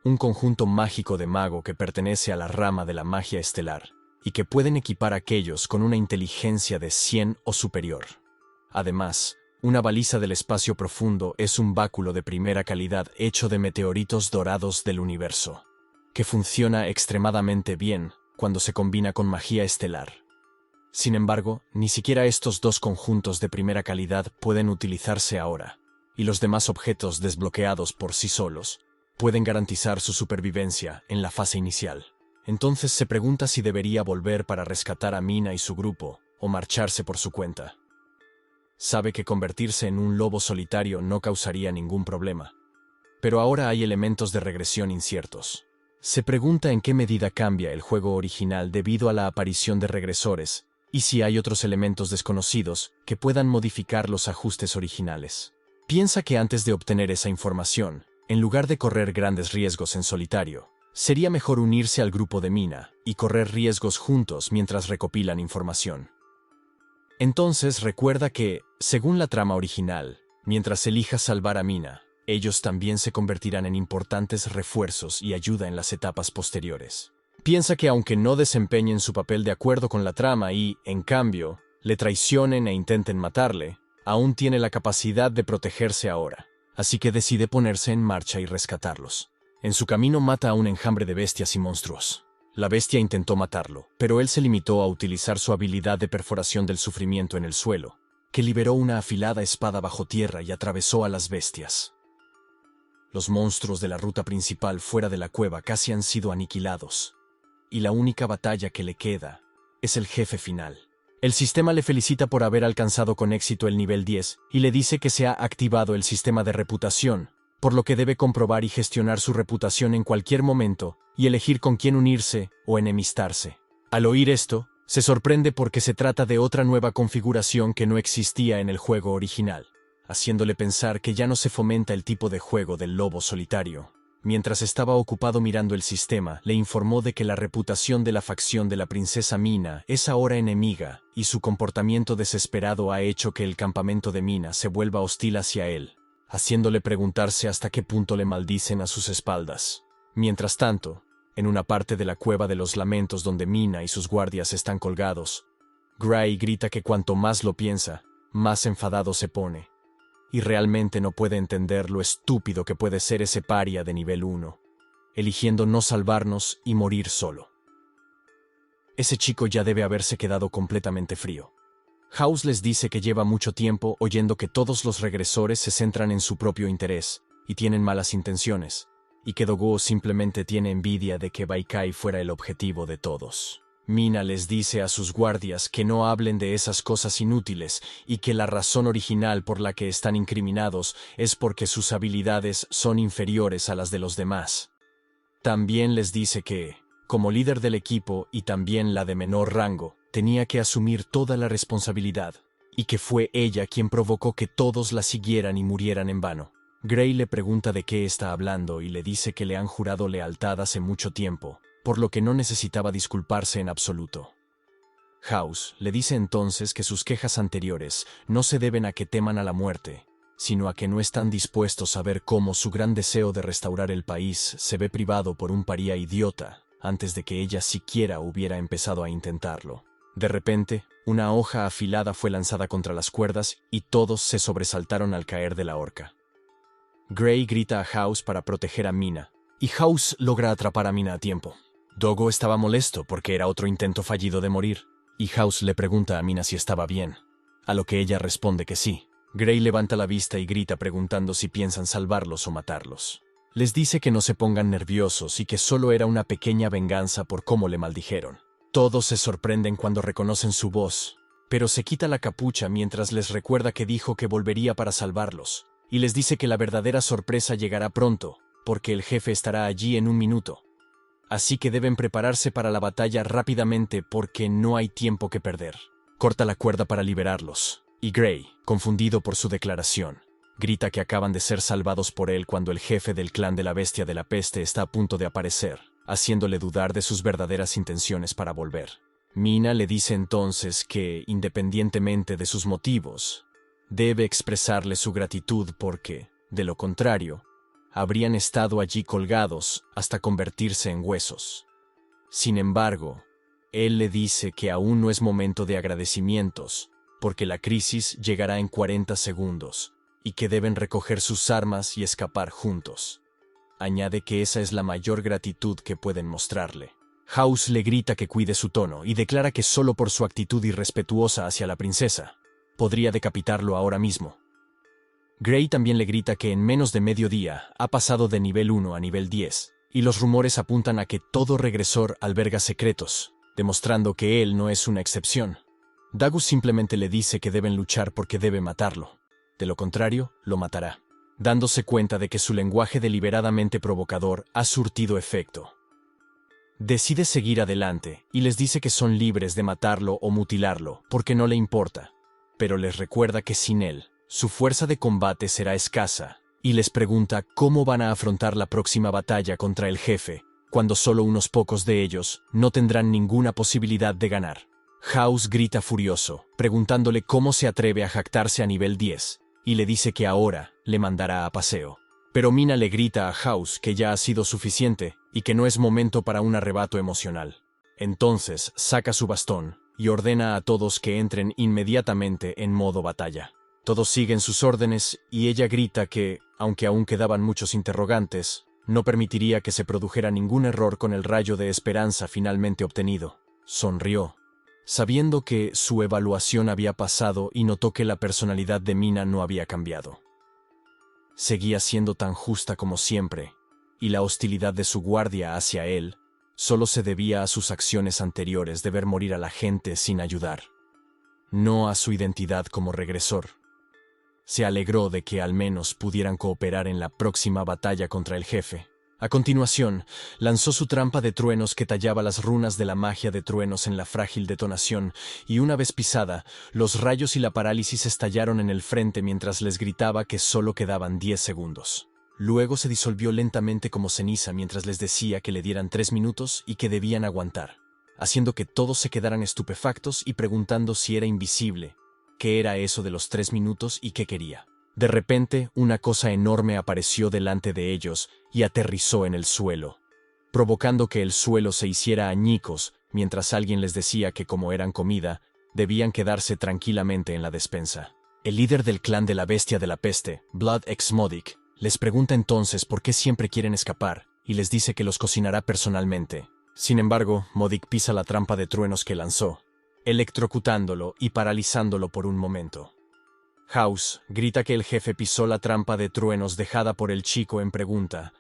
un conjunto mágico de mago que pertenece a la rama de la magia estelar, y que pueden equipar a aquellos con una inteligencia de 100 o superior. Además, una baliza del espacio profundo es un báculo de primera calidad hecho de meteoritos dorados del universo, que funciona extremadamente bien cuando se combina con magia estelar. Sin embargo, ni siquiera estos dos conjuntos de primera calidad pueden utilizarse ahora, y los demás objetos desbloqueados por sí solos pueden garantizar su supervivencia en la fase inicial. Entonces se pregunta si debería volver para rescatar a Mina y su grupo, o marcharse por su cuenta. Sabe que convertirse en un lobo solitario no causaría ningún problema, pero ahora hay elementos de regresión inciertos. Se pregunta en qué medida cambia el juego original debido a la aparición de regresores, y si hay otros elementos desconocidos que puedan modificar los ajustes originales. Piensa que antes de obtener esa información, en lugar de correr grandes riesgos en solitario, sería mejor unirse al grupo de Mina y correr riesgos juntos mientras recopilan información. Entonces recuerda que, según la trama original, mientras elijas salvar a Mina, ellos también se convertirán en importantes refuerzos y ayuda en las etapas posteriores. Piensa que aunque no desempeñen su papel de acuerdo con la trama y, en cambio, le traicionen e intenten matarle, aún tiene la capacidad de protegerse ahora, así que decide ponerse en marcha y rescatarlos. En su camino mata a un enjambre de bestias y monstruos. La bestia intentó matarlo, pero él se limitó a utilizar su habilidad de perforación del sufrimiento en el suelo, que liberó una afilada espada bajo tierra y atravesó a las bestias. Los monstruos de la ruta principal fuera de la cueva casi han sido aniquilados, y la única batalla que le queda es el jefe final. El sistema le felicita por haber alcanzado con éxito el nivel 10 y le dice que se ha activado el sistema de reputación, por lo que debe comprobar y gestionar su reputación en cualquier momento y elegir con quién unirse o enemistarse. Al oír esto, se sorprende porque se trata de otra nueva configuración que no existía en el juego original, haciéndole pensar que ya no se fomenta el tipo de juego del lobo solitario. Mientras estaba ocupado mirando el sistema, le informó de que la reputación de la facción de la princesa Mina es ahora enemiga y su comportamiento desesperado ha hecho que el campamento de Mina se vuelva hostil hacia él, haciéndole preguntarse hasta qué punto le maldicen a sus espaldas. Mientras tanto, en una parte de la cueva de los lamentos donde Mina y sus guardias están colgados, Gray grita que cuanto más lo piensa, más enfadado se pone, y realmente no puede entender lo estúpido que puede ser ese paria de nivel 1, eligiendo no salvarnos y morir solo. Ese chico ya debe haberse quedado completamente frío. House les dice que lleva mucho tiempo oyendo que todos los regresores se centran en su propio interés y tienen malas intenciones, y que Dogo simplemente tiene envidia de que Baikai fuera el objetivo de todos. Mina les dice a sus guardias que no hablen de esas cosas inútiles y que la razón original por la que están incriminados es porque sus habilidades son inferiores a las de los demás. También les dice que, como líder del equipo y también la de menor rango, tenía que asumir toda la responsabilidad, y que fue ella quien provocó que todos la siguieran y murieran en vano. Gray le pregunta de qué está hablando y le dice que le han jurado lealtad hace mucho tiempo, por lo que no necesitaba disculparse en absoluto. House le dice entonces que sus quejas anteriores no se deben a que teman a la muerte, sino a que no están dispuestos a ver cómo su gran deseo de restaurar el país se ve privado por un paria idiota antes de que ella siquiera hubiera empezado a intentarlo. De repente, una hoja afilada fue lanzada contra las cuerdas y todos se sobresaltaron al caer de la horca. Gray grita a House para proteger a Mina, y House logra atrapar a Mina a tiempo. Dogo estaba molesto porque era otro intento fallido de morir, y House le pregunta a Mina si estaba bien, a lo que ella responde que sí. Gray levanta la vista y grita preguntando si piensan salvarlos o matarlos. Les dice que no se pongan nerviosos y que solo era una pequeña venganza por cómo le maldijeron. Todos se sorprenden cuando reconocen su voz, pero se quita la capucha mientras les recuerda que dijo que volvería para salvarlos, y les dice que la verdadera sorpresa llegará pronto, porque el jefe estará allí en un minuto. Así que deben prepararse para la batalla rápidamente porque no hay tiempo que perder. Corta la cuerda para liberarlos, y Gray, confundido por su declaración, grita que acaban de ser salvados por él cuando el jefe del clan de la bestia de la peste está a punto de aparecer, haciéndole dudar de sus verdaderas intenciones para volver. Mina le dice entonces que, independientemente de sus motivos, debe expresarle su gratitud porque, de lo contrario, habrían estado allí colgados hasta convertirse en huesos. Sin embargo, Él le dice que aún no es momento de agradecimientos, porque la crisis llegará en 40 segundos, y que deben recoger sus armas y escapar juntos. Añade que esa es la mayor gratitud que pueden mostrarle. House le grita que cuide su tono y declara que solo por su actitud irrespetuosa hacia la princesa podría decapitarlo ahora mismo. Gray también le grita que en menos de medio día ha pasado de nivel 1 a nivel 10, y los rumores apuntan a que todo regresor alberga secretos, demostrando que él no es una excepción. Dagus simplemente le dice que deben luchar porque debe matarlo. De lo contrario, lo matará, dándose cuenta de que su lenguaje deliberadamente provocador ha surtido efecto. Decide seguir adelante y les dice que son libres de matarlo o mutilarlo porque no le importa, pero les recuerda que sin él, su fuerza de combate será escasa, y les pregunta cómo van a afrontar la próxima batalla contra el jefe, cuando solo unos pocos de ellos no tendrán ninguna posibilidad de ganar. House grita furioso, preguntándole cómo se atreve a jactarse a nivel 10, y le dice que ahora le mandará a paseo. Pero Mina le grita a House que ya ha sido suficiente y que no es momento para un arrebato emocional. Entonces saca su bastón y ordena a todos que entren inmediatamente en modo batalla. Todos siguen sus órdenes y ella grita que, aunque aún quedaban muchos interrogantes, no permitiría que se produjera ningún error con el rayo de esperanza finalmente obtenido. Sonrió, sabiendo que su evaluación había pasado, y notó que la personalidad de Mina no había cambiado. Seguía siendo tan justa como siempre, y la hostilidad de su guardia hacia él solo se debía a sus acciones anteriores de ver morir a la gente sin ayudar, no a su identidad como regresor. Se alegró de que al menos pudieran cooperar en la próxima batalla contra el jefe. A continuación, lanzó su trampa de truenos que tallaba las runas de la magia de truenos en la frágil detonación, y una vez pisada, los rayos y la parálisis estallaron en el frente mientras les gritaba que solo quedaban 10 segundos. Luego se disolvió lentamente como ceniza mientras les decía que le dieran 3 minutos y que debían aguantar, haciendo que todos se quedaran estupefactos y preguntando si era invisible, qué era eso de los 3 minutos y qué quería. De repente, una cosa enorme apareció delante de ellos y aterrizó en el suelo, provocando que el suelo se hiciera añicos, mientras alguien les decía que como eran comida, debían quedarse tranquilamente en la despensa. El líder del clan de la bestia de la peste, Blood X Modic, les pregunta entonces por qué siempre quieren escapar, y les dice que los cocinará personalmente. Sin embargo, Modic pisa la trampa de truenos que lanzó, electrocutándolo y paralizándolo por un momento. House grita que el jefe pisó la trampa de truenos dejada por el chico en pregunta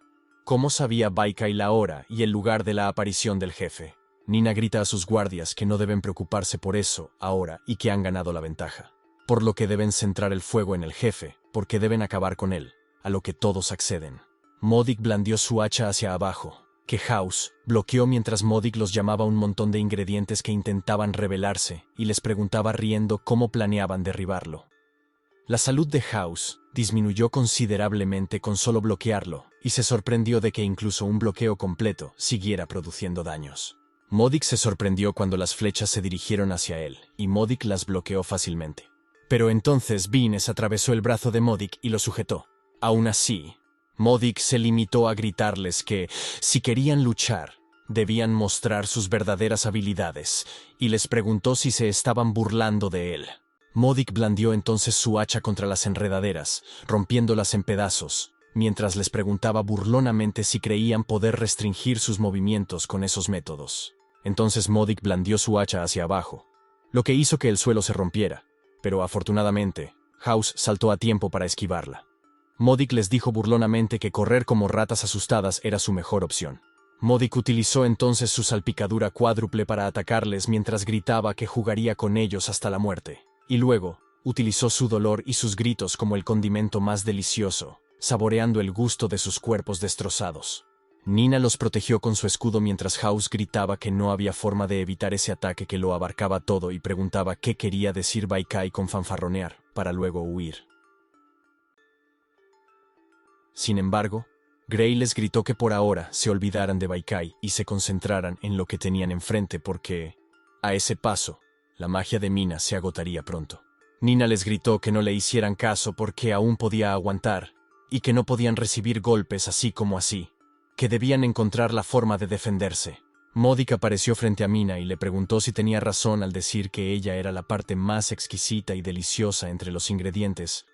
cómo sabía Baikai la hora y el lugar de la aparición del jefe. Nina grita a sus guardias que no deben preocuparse por eso ahora y que han ganado la ventaja, por lo que deben centrar el fuego en el jefe, porque deben acabar con él, a lo que todos acceden. Modic blandió su hacha hacia abajo, que House bloqueó mientras Modic los llamaba un montón de ingredientes que intentaban rebelarse y les preguntaba riendo cómo planeaban derribarlo. La salud de House disminuyó considerablemente con solo bloquearlo, y se sorprendió de que incluso un bloqueo completo siguiera produciendo daños. Modic se sorprendió cuando las flechas se dirigieron hacia él, y Modic las bloqueó fácilmente. Pero entonces Venus atravesó el brazo de Modic y lo sujetó. Aún así, Modic se limitó a gritarles que, si querían luchar, debían mostrar sus verdaderas habilidades, y les preguntó si se estaban burlando de él. Modic blandió entonces su hacha contra las enredaderas, rompiéndolas en pedazos, mientras les preguntaba burlonamente si creían poder restringir sus movimientos con esos métodos. Entonces Modic blandió su hacha hacia abajo, lo que hizo que el suelo se rompiera, pero afortunadamente, House saltó a tiempo para esquivarla. Modic les dijo burlonamente que correr como ratas asustadas era su mejor opción. Modic utilizó entonces su salpicadura cuádruple para atacarles mientras gritaba que jugaría con ellos hasta la muerte. Y luego, utilizó su dolor y sus gritos como el condimento más delicioso, saboreando el gusto de sus cuerpos destrozados. Nina los protegió con su escudo mientras House gritaba que no había forma de evitar ese ataque que lo abarcaba todo y preguntaba qué quería decir Baikai con fanfarronear, para luego huir. Sin embargo, Gray les gritó que por ahora se olvidaran de Baikai y se concentraran en lo que tenían enfrente porque, a ese paso, la magia de Mina se agotaría pronto. Nina les gritó que no le hicieran caso porque aún podía aguantar, y que no podían recibir golpes así como así, que debían encontrar la forma de defenderse. Modik apareció frente a Mina y le preguntó si tenía razón al decir que ella era la parte más exquisita y deliciosa entre los ingredientes,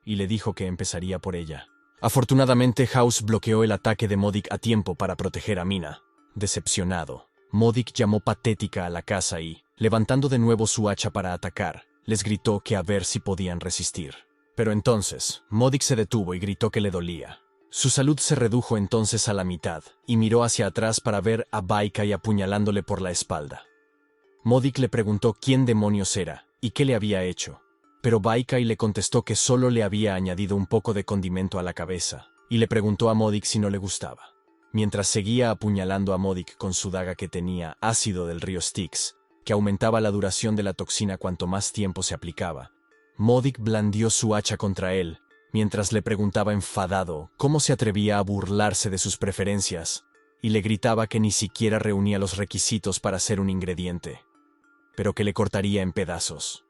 y le dijo que empezaría por ella. Afortunadamente, House bloqueó el ataque de Modik a tiempo para proteger a Mina. Decepcionado, Modik llamó patética a la casa y, levantando de nuevo su hacha para atacar, les gritó que a ver si podían resistir. Pero entonces, Modik se detuvo y gritó que le dolía. Su salud se redujo entonces a la mitad, y miró hacia atrás para ver a Baikai apuñalándole por la espalda. Modik le preguntó quién demonios era y qué le había hecho, pero Baikai le contestó que solo le había añadido un poco de condimento a la cabeza, y le preguntó a Modik si no le gustaba. Mientras seguía apuñalando a Modik con su daga que tenía ácido del río Styx, que aumentaba la duración de la toxina cuanto más tiempo se aplicaba, Modik blandió su hacha contra él, mientras le preguntaba enfadado cómo se atrevía a burlarse de sus preferencias, y le gritaba que ni siquiera reunía los requisitos para ser un ingrediente, pero que le cortaría en pedazos.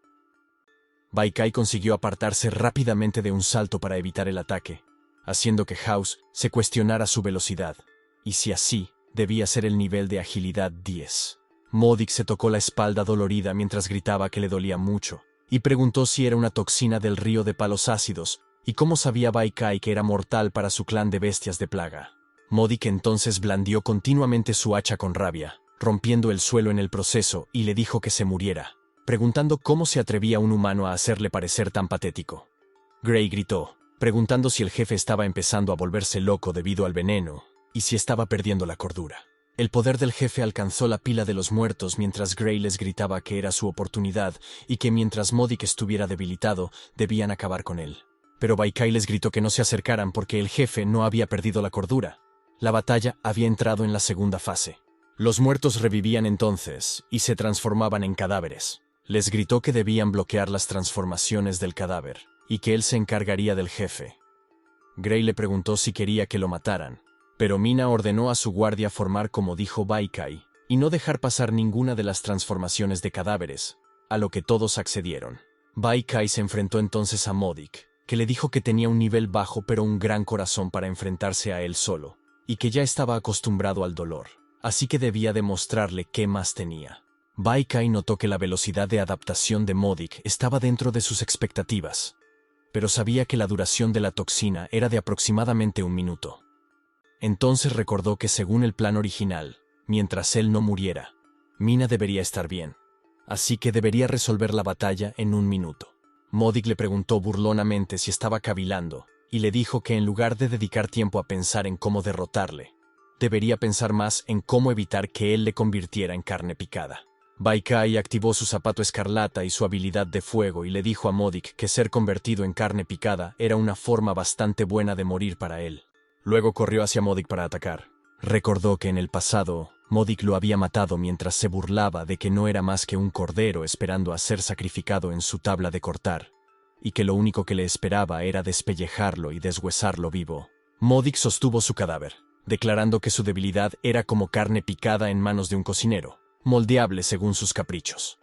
Baikai consiguió apartarse rápidamente de un salto para evitar el ataque, haciendo que House se cuestionara su velocidad, y si así, debía ser el nivel de agilidad 10. Modik se tocó la espalda dolorida mientras gritaba que le dolía mucho, y preguntó si era una toxina del río de palos ácidos, y cómo sabía Baikai que era mortal para su clan de bestias de plaga. Modik entonces blandió continuamente su hacha con rabia, rompiendo el suelo en el proceso, y le dijo que se muriera, preguntando cómo se atrevía un humano a hacerle parecer tan patético. Gray gritó, preguntando si el jefe estaba empezando a volverse loco debido al veneno, y si estaba perdiendo la cordura. El poder del jefe alcanzó la pila de los muertos mientras Gray les gritaba que era su oportunidad y que mientras Modik estuviera debilitado, debían acabar con él. Pero Baikai les gritó que no se acercaran porque el jefe no había perdido la cordura. La batalla había entrado en la segunda fase. Los muertos revivían entonces y se transformaban en cadáveres. Les gritó que debían bloquear las transformaciones del cadáver y que él se encargaría del jefe. Gray le preguntó si quería que lo mataran, pero Mina ordenó a su guardia formar como dijo Baikai y no dejar pasar ninguna de las transformaciones de cadáveres, a lo que todos accedieron. Baikai se enfrentó entonces a Modik, que le dijo que tenía un nivel bajo pero un gran corazón para enfrentarse a él solo, y que ya estaba acostumbrado al dolor, así que debía demostrarle qué más tenía. Baikai notó que la velocidad de adaptación de Modik estaba dentro de sus expectativas, pero sabía que la duración de la toxina era de aproximadamente 1 minuto. Entonces recordó que según el plan original, mientras él no muriera, Mina debería estar bien, así que debería resolver la batalla en 1 minuto. Modik le preguntó burlonamente si estaba cavilando, y le dijo que en lugar de dedicar tiempo a pensar en cómo derrotarle, debería pensar más en cómo evitar que él le convirtiera en carne picada. Baikai activó su zapato escarlata y su habilidad de fuego y le dijo a Modik que ser convertido en carne picada era una forma bastante buena de morir para él. Luego corrió hacia Modik para atacar. Recordó que en el pasado, Modik lo había matado mientras se burlaba de que no era más que un cordero esperando a ser sacrificado en su tabla de cortar, y que lo único que le esperaba era despellejarlo y deshuesarlo vivo. Modik sostuvo su cadáver, declarando que su debilidad era como carne picada en manos de un cocinero, moldeable según sus caprichos.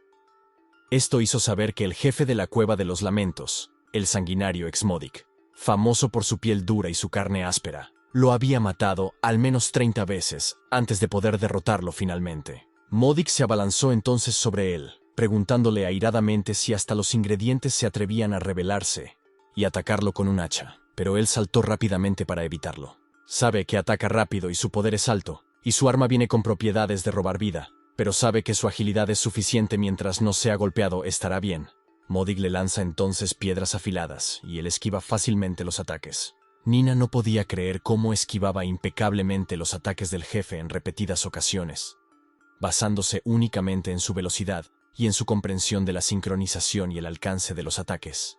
Esto hizo saber que el jefe de la Cueva de los Lamentos, el sanguinario ex-Modik, famoso por su piel dura y su carne áspera, lo había matado al menos 30 veces antes de poder derrotarlo finalmente. Modik se abalanzó entonces sobre él, preguntándole airadamente si hasta los ingredientes se atrevían a rebelarse y atacarlo con un hacha, pero él saltó rápidamente para evitarlo. Sabe que ataca rápido y su poder es alto, y su arma viene con propiedades de robar vida, pero sabe que su agilidad es suficiente mientras no sea golpeado estará bien. Modik le lanza entonces piedras afiladas y él esquiva fácilmente los ataques. Nina no podía creer cómo esquivaba impecablemente los ataques del jefe en repetidas ocasiones, basándose únicamente en su velocidad y en su comprensión de la sincronización y el alcance de los ataques.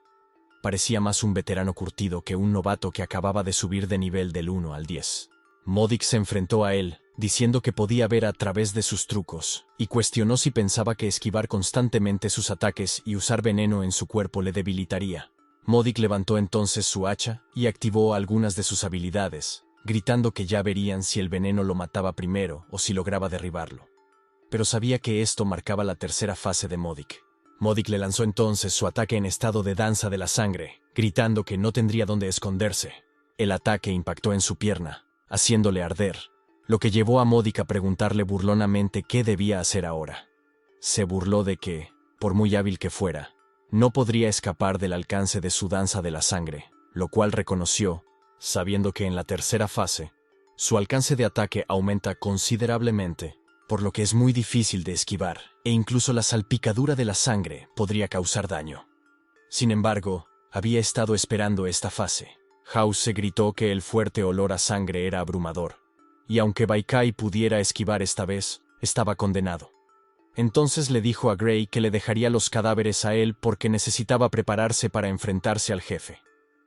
Parecía más un veterano curtido que un novato que acababa de subir de nivel del 1 al 10. Modik se enfrentó a él, diciendo que podía ver a través de sus trucos, y cuestionó si pensaba que esquivar constantemente sus ataques y usar veneno en su cuerpo le debilitaría. Modik levantó entonces su hacha y activó algunas de sus habilidades, gritando que ya verían si el veneno lo mataba primero o si lograba derribarlo. Pero sabía que esto marcaba la tercera fase de Modik. Modik le lanzó entonces su ataque en estado de danza de la sangre, gritando que no tendría dónde esconderse. El ataque impactó en su pierna, haciéndole arder, lo que llevó a Modik a preguntarle burlonamente qué debía hacer ahora. Se burló de que, por muy hábil que fuera, no podría escapar del alcance de su danza de la sangre, lo cual reconoció, sabiendo que en la tercera fase, su alcance de ataque aumenta considerablemente, por lo que es muy difícil de esquivar, e incluso la salpicadura de la sangre podría causar daño. Sin embargo, había estado esperando esta fase. House se gritó que el fuerte olor a sangre era abrumador, y aunque Baikai pudiera esquivar esta vez, estaba condenado. Entonces le dijo a Gray que le dejaría los cadáveres a él porque necesitaba prepararse para enfrentarse al jefe.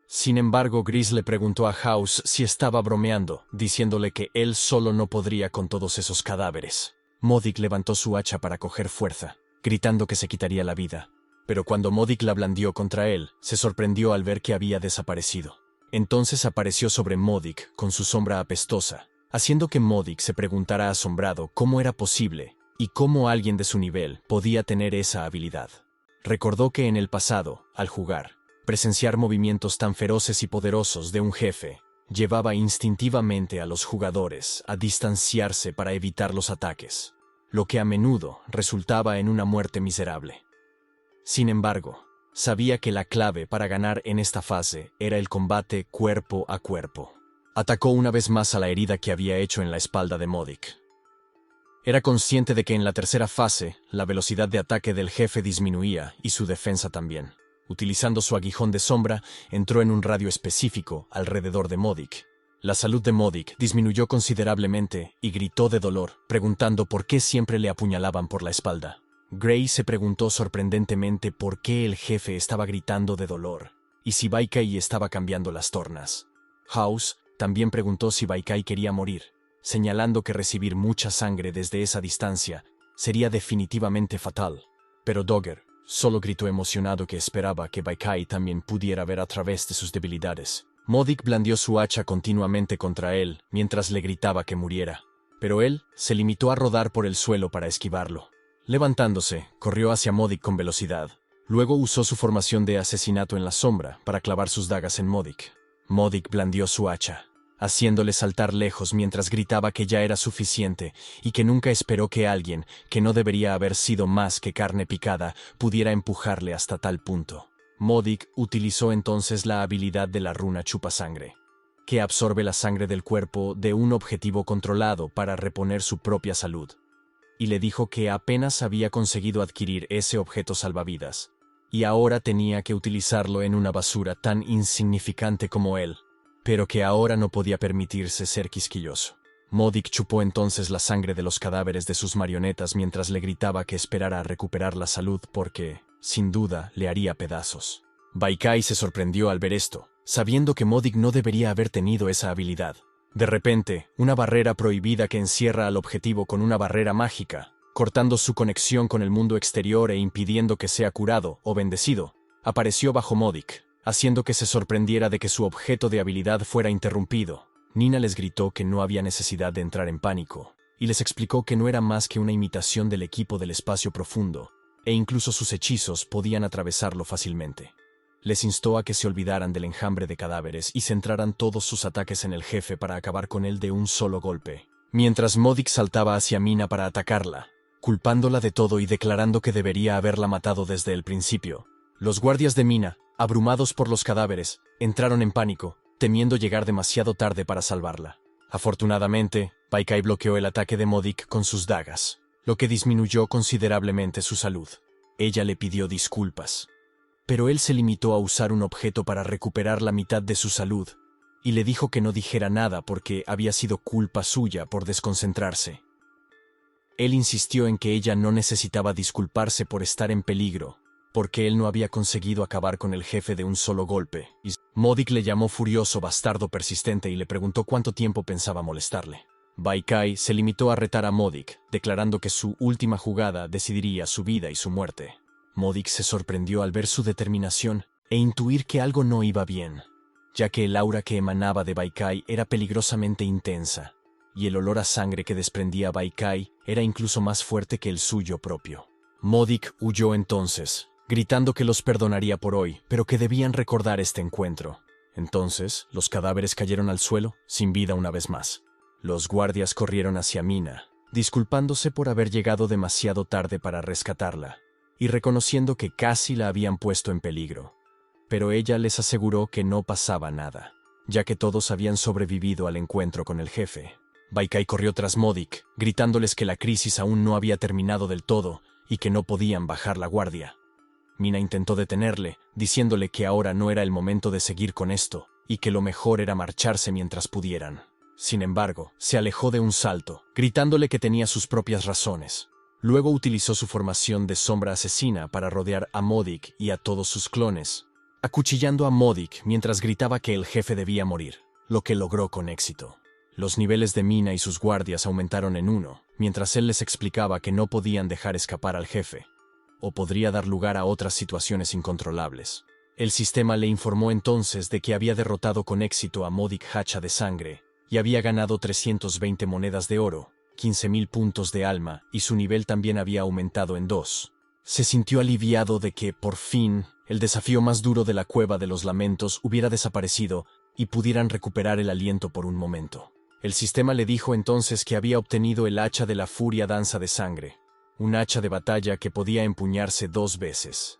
Sin embargo, Gris le preguntó a House si estaba bromeando, diciéndole que él solo no podría con todos esos cadáveres. Modik levantó su hacha para coger fuerza, gritando que se quitaría la vida. Pero cuando Modik la blandió contra él, se sorprendió al ver que había desaparecido. Entonces apareció sobre Modik con su sombra apestosa, haciendo que Modik se preguntara asombrado cómo era posible y cómo alguien de su nivel podía tener esa habilidad. Recordó que en el pasado, al jugar, presenciar movimientos tan feroces y poderosos de un jefe llevaba instintivamente a los jugadores a distanciarse para evitar los ataques, lo que a menudo resultaba en una muerte miserable. Sin embargo, sabía que la clave para ganar en esta fase era el combate cuerpo a cuerpo. Atacó una vez más a la herida que había hecho en la espalda de Modik. Era consciente de que en la tercera fase, la velocidad de ataque del jefe disminuía y su defensa también. Utilizando su aguijón de sombra, entró en un radio específico alrededor de Modik. La salud de Modik disminuyó considerablemente y gritó de dolor, preguntando por qué siempre le apuñalaban por la espalda. Gray se preguntó sorprendentemente por qué el jefe estaba gritando de dolor y si Baikai estaba cambiando las tornas. House también preguntó si Baikai quería morir, señalando que recibir mucha sangre desde esa distancia sería definitivamente fatal. Pero Dogger solo gritó emocionado que esperaba que Baikai también pudiera ver a través de sus debilidades. Modik blandió su hacha continuamente contra él mientras le gritaba que muriera, pero él se limitó a rodar por el suelo para esquivarlo. Levantándose, corrió hacia Modik con velocidad. Luego usó su formación de asesinato en la sombra para clavar sus dagas en Modik. Modik blandió su hacha, haciéndole saltar lejos mientras gritaba que ya era suficiente y que nunca esperó que alguien, que no debería haber sido más que carne picada, pudiera empujarle hasta tal punto. Modik utilizó entonces la habilidad de la runa chupasangre, que absorbe la sangre del cuerpo de un objetivo controlado para reponer su propia salud, y le dijo que apenas había conseguido adquirir ese objeto salvavidas, y ahora tenía que utilizarlo en una basura tan insignificante como él, pero que ahora no podía permitirse ser quisquilloso. Modik chupó entonces la sangre de los cadáveres de sus marionetas mientras le gritaba que esperara a recuperar la salud porque, sin duda, le haría pedazos. Baikai se sorprendió al ver esto, sabiendo que Modik no debería haber tenido esa habilidad. De repente, una barrera prohibida que encierra al objetivo con una barrera mágica, cortando su conexión con el mundo exterior e impidiendo que sea curado o bendecido, apareció bajo Modik, haciendo que se sorprendiera de que su objeto de habilidad fuera interrumpido. Nina les gritó que no había necesidad de entrar en pánico, y les explicó que no era más que una imitación del equipo del espacio profundo, e incluso sus hechizos podían atravesarlo fácilmente. Les instó a que se olvidaran del enjambre de cadáveres y centraran todos sus ataques en el jefe para acabar con él de un solo golpe, mientras Modik saltaba hacia Mina para atacarla, culpándola de todo y declarando que debería haberla matado desde el principio. Los guardias de Mina, abrumados por los cadáveres, entraron en pánico, temiendo llegar demasiado tarde para salvarla. Afortunadamente, Baikai bloqueó el ataque de Modik con sus dagas, lo que disminuyó considerablemente su salud. Ella le pidió disculpas, pero él se limitó a usar un objeto para recuperar la mitad de su salud, y le dijo que no dijera nada porque había sido culpa suya por desconcentrarse. Él insistió en que ella no necesitaba disculparse por estar en peligro, porque él no había conseguido acabar con el jefe de un solo golpe. Modik le llamó furioso bastardo persistente y le preguntó cuánto tiempo pensaba molestarle. Baikai se limitó a retar a Modik, declarando que su última jugada decidiría su vida y su muerte. Modik se sorprendió al ver su determinación e intuir que algo no iba bien, ya que el aura que emanaba de Baikai era peligrosamente intensa, y el olor a sangre que desprendía Baikai era incluso más fuerte que el suyo propio. Modik huyó entonces, gritando que los perdonaría por hoy, pero que debían recordar este encuentro. Entonces, los cadáveres cayeron al suelo, sin vida una vez más. Los guardias corrieron hacia Mina, disculpándose por haber llegado demasiado tarde para rescatarla, y reconociendo que casi la habían puesto en peligro. Pero ella les aseguró que no pasaba nada, ya que todos habían sobrevivido al encuentro con el jefe. Baikai corrió tras Modik, gritándoles que la crisis aún no había terminado del todo y que no podían bajar la guardia. Mina intentó detenerle, diciéndole que ahora no era el momento de seguir con esto y que lo mejor era marcharse mientras pudieran. Sin embargo, se alejó de un salto, gritándole que tenía sus propias razones. Luego utilizó su formación de sombra asesina para rodear a Modik y a todos sus clones, acuchillando a Modik mientras gritaba que el jefe debía morir, lo que logró con éxito. Los niveles de Mina y sus guardias aumentaron en 1, mientras él les explicaba que no podían dejar escapar al jefe, o podría dar lugar a otras situaciones incontrolables. El sistema le informó entonces de que había derrotado con éxito a Modik Hacha de Sangre y había ganado 320 monedas de oro, 15.000 puntos de alma y su nivel también había aumentado en 2. Se sintió aliviado de que, por fin, el desafío más duro de la Cueva de los Lamentos hubiera desaparecido y pudieran recuperar el aliento por un momento. El sistema le dijo entonces que había obtenido el hacha de la Furia Danza de Sangre, un hacha de batalla que podía empuñarse 2 veces.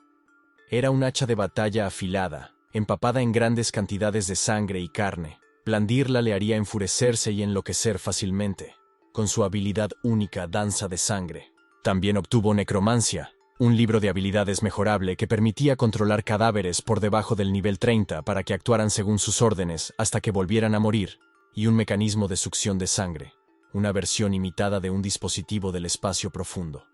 Era un hacha de batalla afilada, empapada en grandes cantidades de sangre y carne. Blandirla le haría enfurecerse y enloquecer fácilmente, con su habilidad única Danza de Sangre. También obtuvo Necromancia, un libro de habilidades mejorable que permitía controlar cadáveres por debajo del nivel 30 para que actuaran según sus órdenes hasta que volvieran a morir, y un mecanismo de succión de sangre, una versión imitada de un dispositivo del espacio profundo.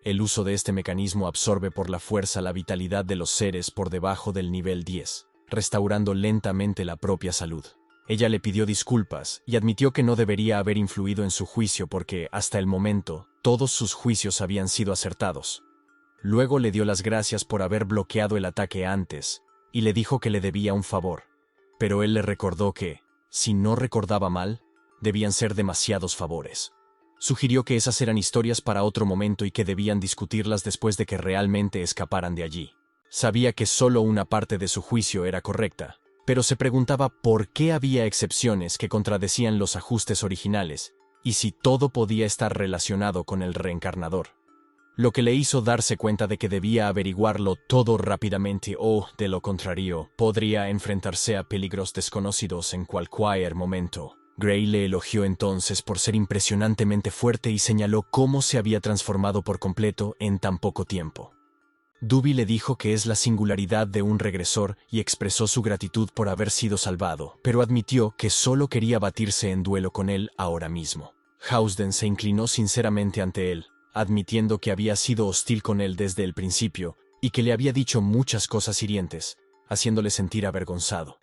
El uso de este mecanismo absorbe por la fuerza la vitalidad de los seres por debajo del nivel 10, restaurando lentamente la propia salud. Ella le pidió disculpas y admitió que no debería haber influido en su juicio porque, hasta el momento, todos sus juicios habían sido acertados. Luego le dio las gracias por haber bloqueado el ataque antes y le dijo que le debía un favor. Pero él le recordó que, si no recordaba mal, debían ser demasiados favores. Sugirió que esas eran historias para otro momento y que debían discutirlas después de que realmente escaparan de allí. Sabía que solo una parte de su juicio era correcta, pero se preguntaba por qué había excepciones que contradecían los ajustes originales y si todo podía estar relacionado con el reencarnador. Lo que le hizo darse cuenta de que debía averiguarlo todo rápidamente o, de lo contrario, podría enfrentarse a peligros desconocidos en cualquier momento. Gray le elogió entonces por ser impresionantemente fuerte y señaló cómo se había transformado por completo en tan poco tiempo. Duby le dijo que es la singularidad de un regresor y expresó su gratitud por haber sido salvado, pero admitió que solo quería batirse en duelo con él ahora mismo. Housden se inclinó sinceramente ante él, admitiendo que había sido hostil con él desde el principio y que le había dicho muchas cosas hirientes, haciéndole sentir avergonzado.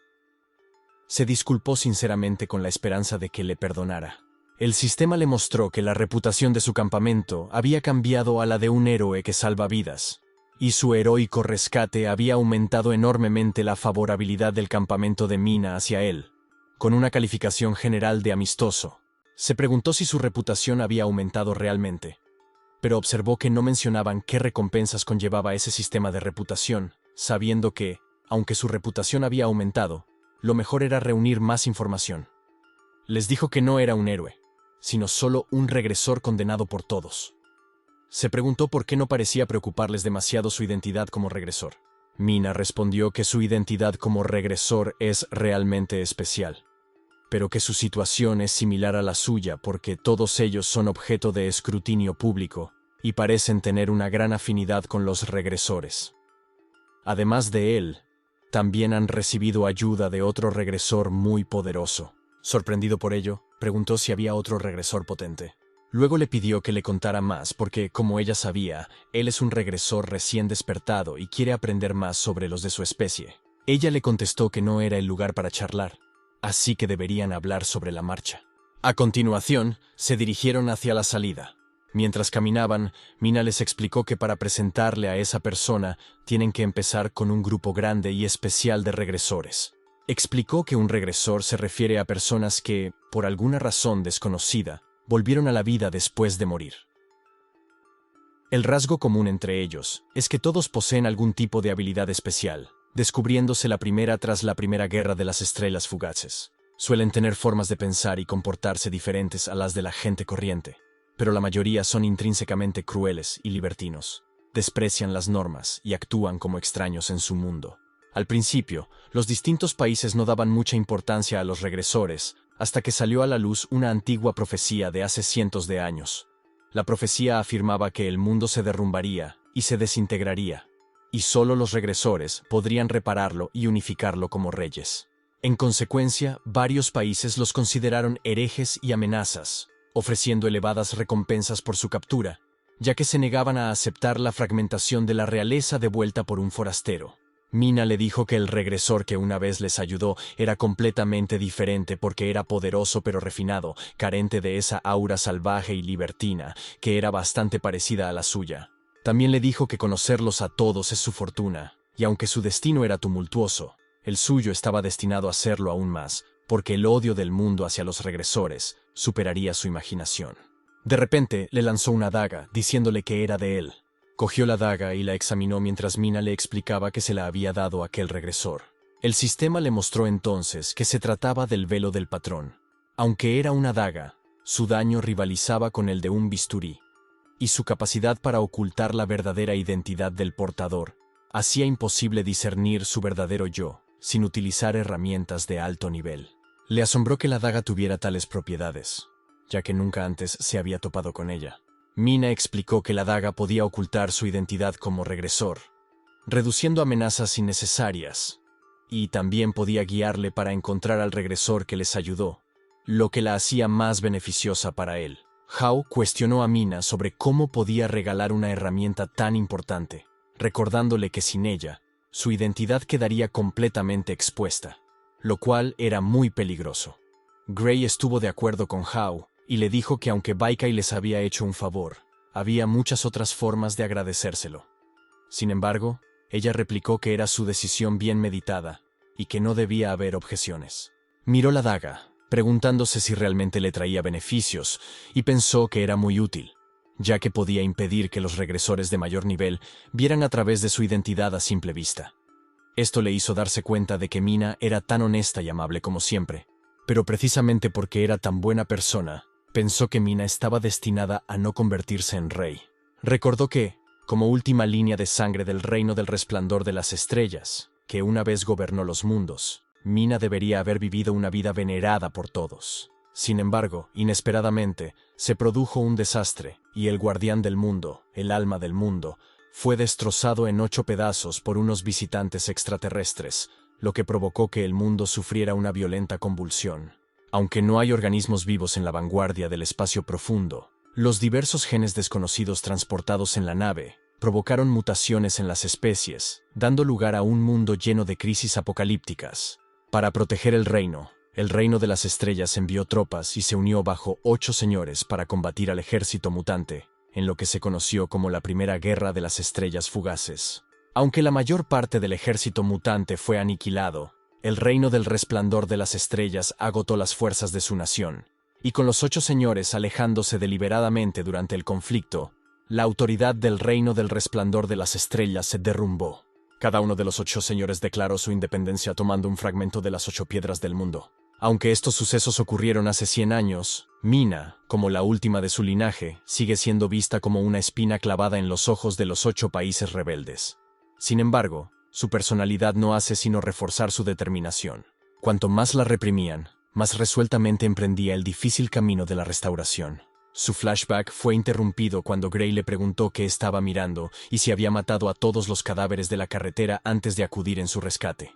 Se disculpó sinceramente con la esperanza de que le perdonara. El sistema le mostró que la reputación de su campamento había cambiado a la de un héroe que salva vidas, y su heroico rescate había aumentado enormemente la favorabilidad del campamento de Mina hacia él, con una calificación general de amistoso. Se preguntó si su reputación había aumentado realmente, pero observó que no mencionaban qué recompensas conllevaba ese sistema de reputación, sabiendo que, aunque su reputación había aumentado, lo mejor era reunir más información. Les dijo que no era un héroe, sino solo un regresor condenado por todos. Se preguntó por qué no parecía preocuparles demasiado su identidad como regresor. Mina respondió que su identidad como regresor es realmente especial, pero que su situación es similar a la suya porque todos ellos son objeto de escrutinio público y parecen tener una gran afinidad con los regresores. Además de él, también han recibido ayuda de otro regresor muy poderoso. Sorprendido por ello, preguntó si había otro regresor potente. Luego le pidió que le contara más porque, como ella sabía, él es un regresor recién despertado y quiere aprender más sobre los de su especie. Ella le contestó que no era el lugar para charlar, así que deberían hablar sobre la marcha. A continuación, se dirigieron hacia la salida. Mientras caminaban, Mina les explicó que para presentarle a esa persona tienen que empezar con un grupo grande y especial de regresores. Explicó que un regresor se refiere a personas que, por alguna razón desconocida, volvieron a la vida después de morir. El rasgo común entre ellos es que todos poseen algún tipo de habilidad especial, descubriéndose la primera tras la primera guerra de las estrellas fugaces. Suelen tener formas de pensar y comportarse diferentes a las de la gente corriente, pero la mayoría son intrínsecamente crueles y libertinos. Desprecian las normas y actúan como extraños en su mundo. Al principio, los distintos países no daban mucha importancia a los regresores, hasta que salió a la luz una antigua profecía de hace cientos de años. La profecía afirmaba que el mundo se derrumbaría y se desintegraría, y solo los regresores podrían repararlo y unificarlo como reyes. En consecuencia, varios países los consideraron herejes y amenazas, ofreciendo elevadas recompensas por su captura, ya que se negaban a aceptar la fragmentación de la realeza devuelta por un forastero. Mina le dijo que el regresor que una vez les ayudó era completamente diferente porque era poderoso pero refinado, carente de esa aura salvaje y libertina, que era bastante parecida a la suya. También le dijo que conocerlos a todos es su fortuna, y aunque su destino era tumultuoso, el suyo estaba destinado a serlo aún más, porque el odio del mundo hacia los regresores superaría su imaginación. De repente le lanzó una daga, diciéndole que era de él. Cogió la daga y la examinó mientras Mina le explicaba que se la había dado a aquel regresor. El sistema le mostró entonces que se trataba del velo del patrón. Aunque era una daga, su daño rivalizaba con el de un bisturí, y su capacidad para ocultar la verdadera identidad del portador hacía imposible discernir su verdadero yo, sin utilizar herramientas de alto nivel. Le asombró que la daga tuviera tales propiedades, ya que nunca antes se había topado con ella. Mina explicó que la daga podía ocultar su identidad como regresor, reduciendo amenazas innecesarias, y también podía guiarle para encontrar al regresor que les ayudó, lo que la hacía más beneficiosa para él. Hao cuestionó a Mina sobre cómo podía regalar una herramienta tan importante, recordándole que sin ella, su identidad quedaría completamente expuesta, lo cual era muy peligroso. Gray estuvo de acuerdo con Hao, y le dijo que aunque Baikai les había hecho un favor, había muchas otras formas de agradecérselo. Sin embargo, ella replicó que era su decisión bien meditada y que no debía haber objeciones. Miró la daga, preguntándose si realmente le traía beneficios, y pensó que era muy útil, ya que podía impedir que los regresores de mayor nivel vieran a través de su identidad a simple vista. Esto le hizo darse cuenta de que Mina era tan honesta y amable como siempre, pero precisamente porque era tan buena persona, pensó que Mina estaba destinada a no convertirse en rey. Recordó que, como última línea de sangre del reino del resplandor de las estrellas, que una vez gobernó los mundos, Mina debería haber vivido una vida venerada por todos. Sin embargo, inesperadamente, se produjo un desastre, y el guardián del mundo, el alma del mundo, fue destrozado en 8 pedazos por unos visitantes extraterrestres, lo que provocó que el mundo sufriera una violenta convulsión. Aunque no hay organismos vivos en la vanguardia del espacio profundo, los diversos genes desconocidos transportados en la nave provocaron mutaciones en las especies, dando lugar a un mundo lleno de crisis apocalípticas. Para proteger el reino de las estrellas envió tropas y se unió bajo 8 señores para combatir al ejército mutante, en lo que se conoció como la Primera Guerra de las Estrellas Fugaces. Aunque la mayor parte del ejército mutante fue aniquilado, el reino del resplandor de las estrellas agotó las fuerzas de su nación, y con los 8 señores alejándose deliberadamente durante el conflicto, la autoridad del reino del resplandor de las estrellas se derrumbó. Cada uno de los 8 señores declaró su independencia tomando un fragmento de las 8 piedras del mundo. Aunque estos sucesos ocurrieron hace 100 años, Mina, como la última de su linaje, sigue siendo vista como una espina clavada en los ojos de los 8 países rebeldes. Sin embargo, su personalidad no hace sino reforzar su determinación. Cuanto más la reprimían, más resueltamente emprendía el difícil camino de la restauración. Su flashback fue interrumpido cuando Gray le preguntó qué estaba mirando y si había matado a todos los cadáveres de la carretera antes de acudir en su rescate.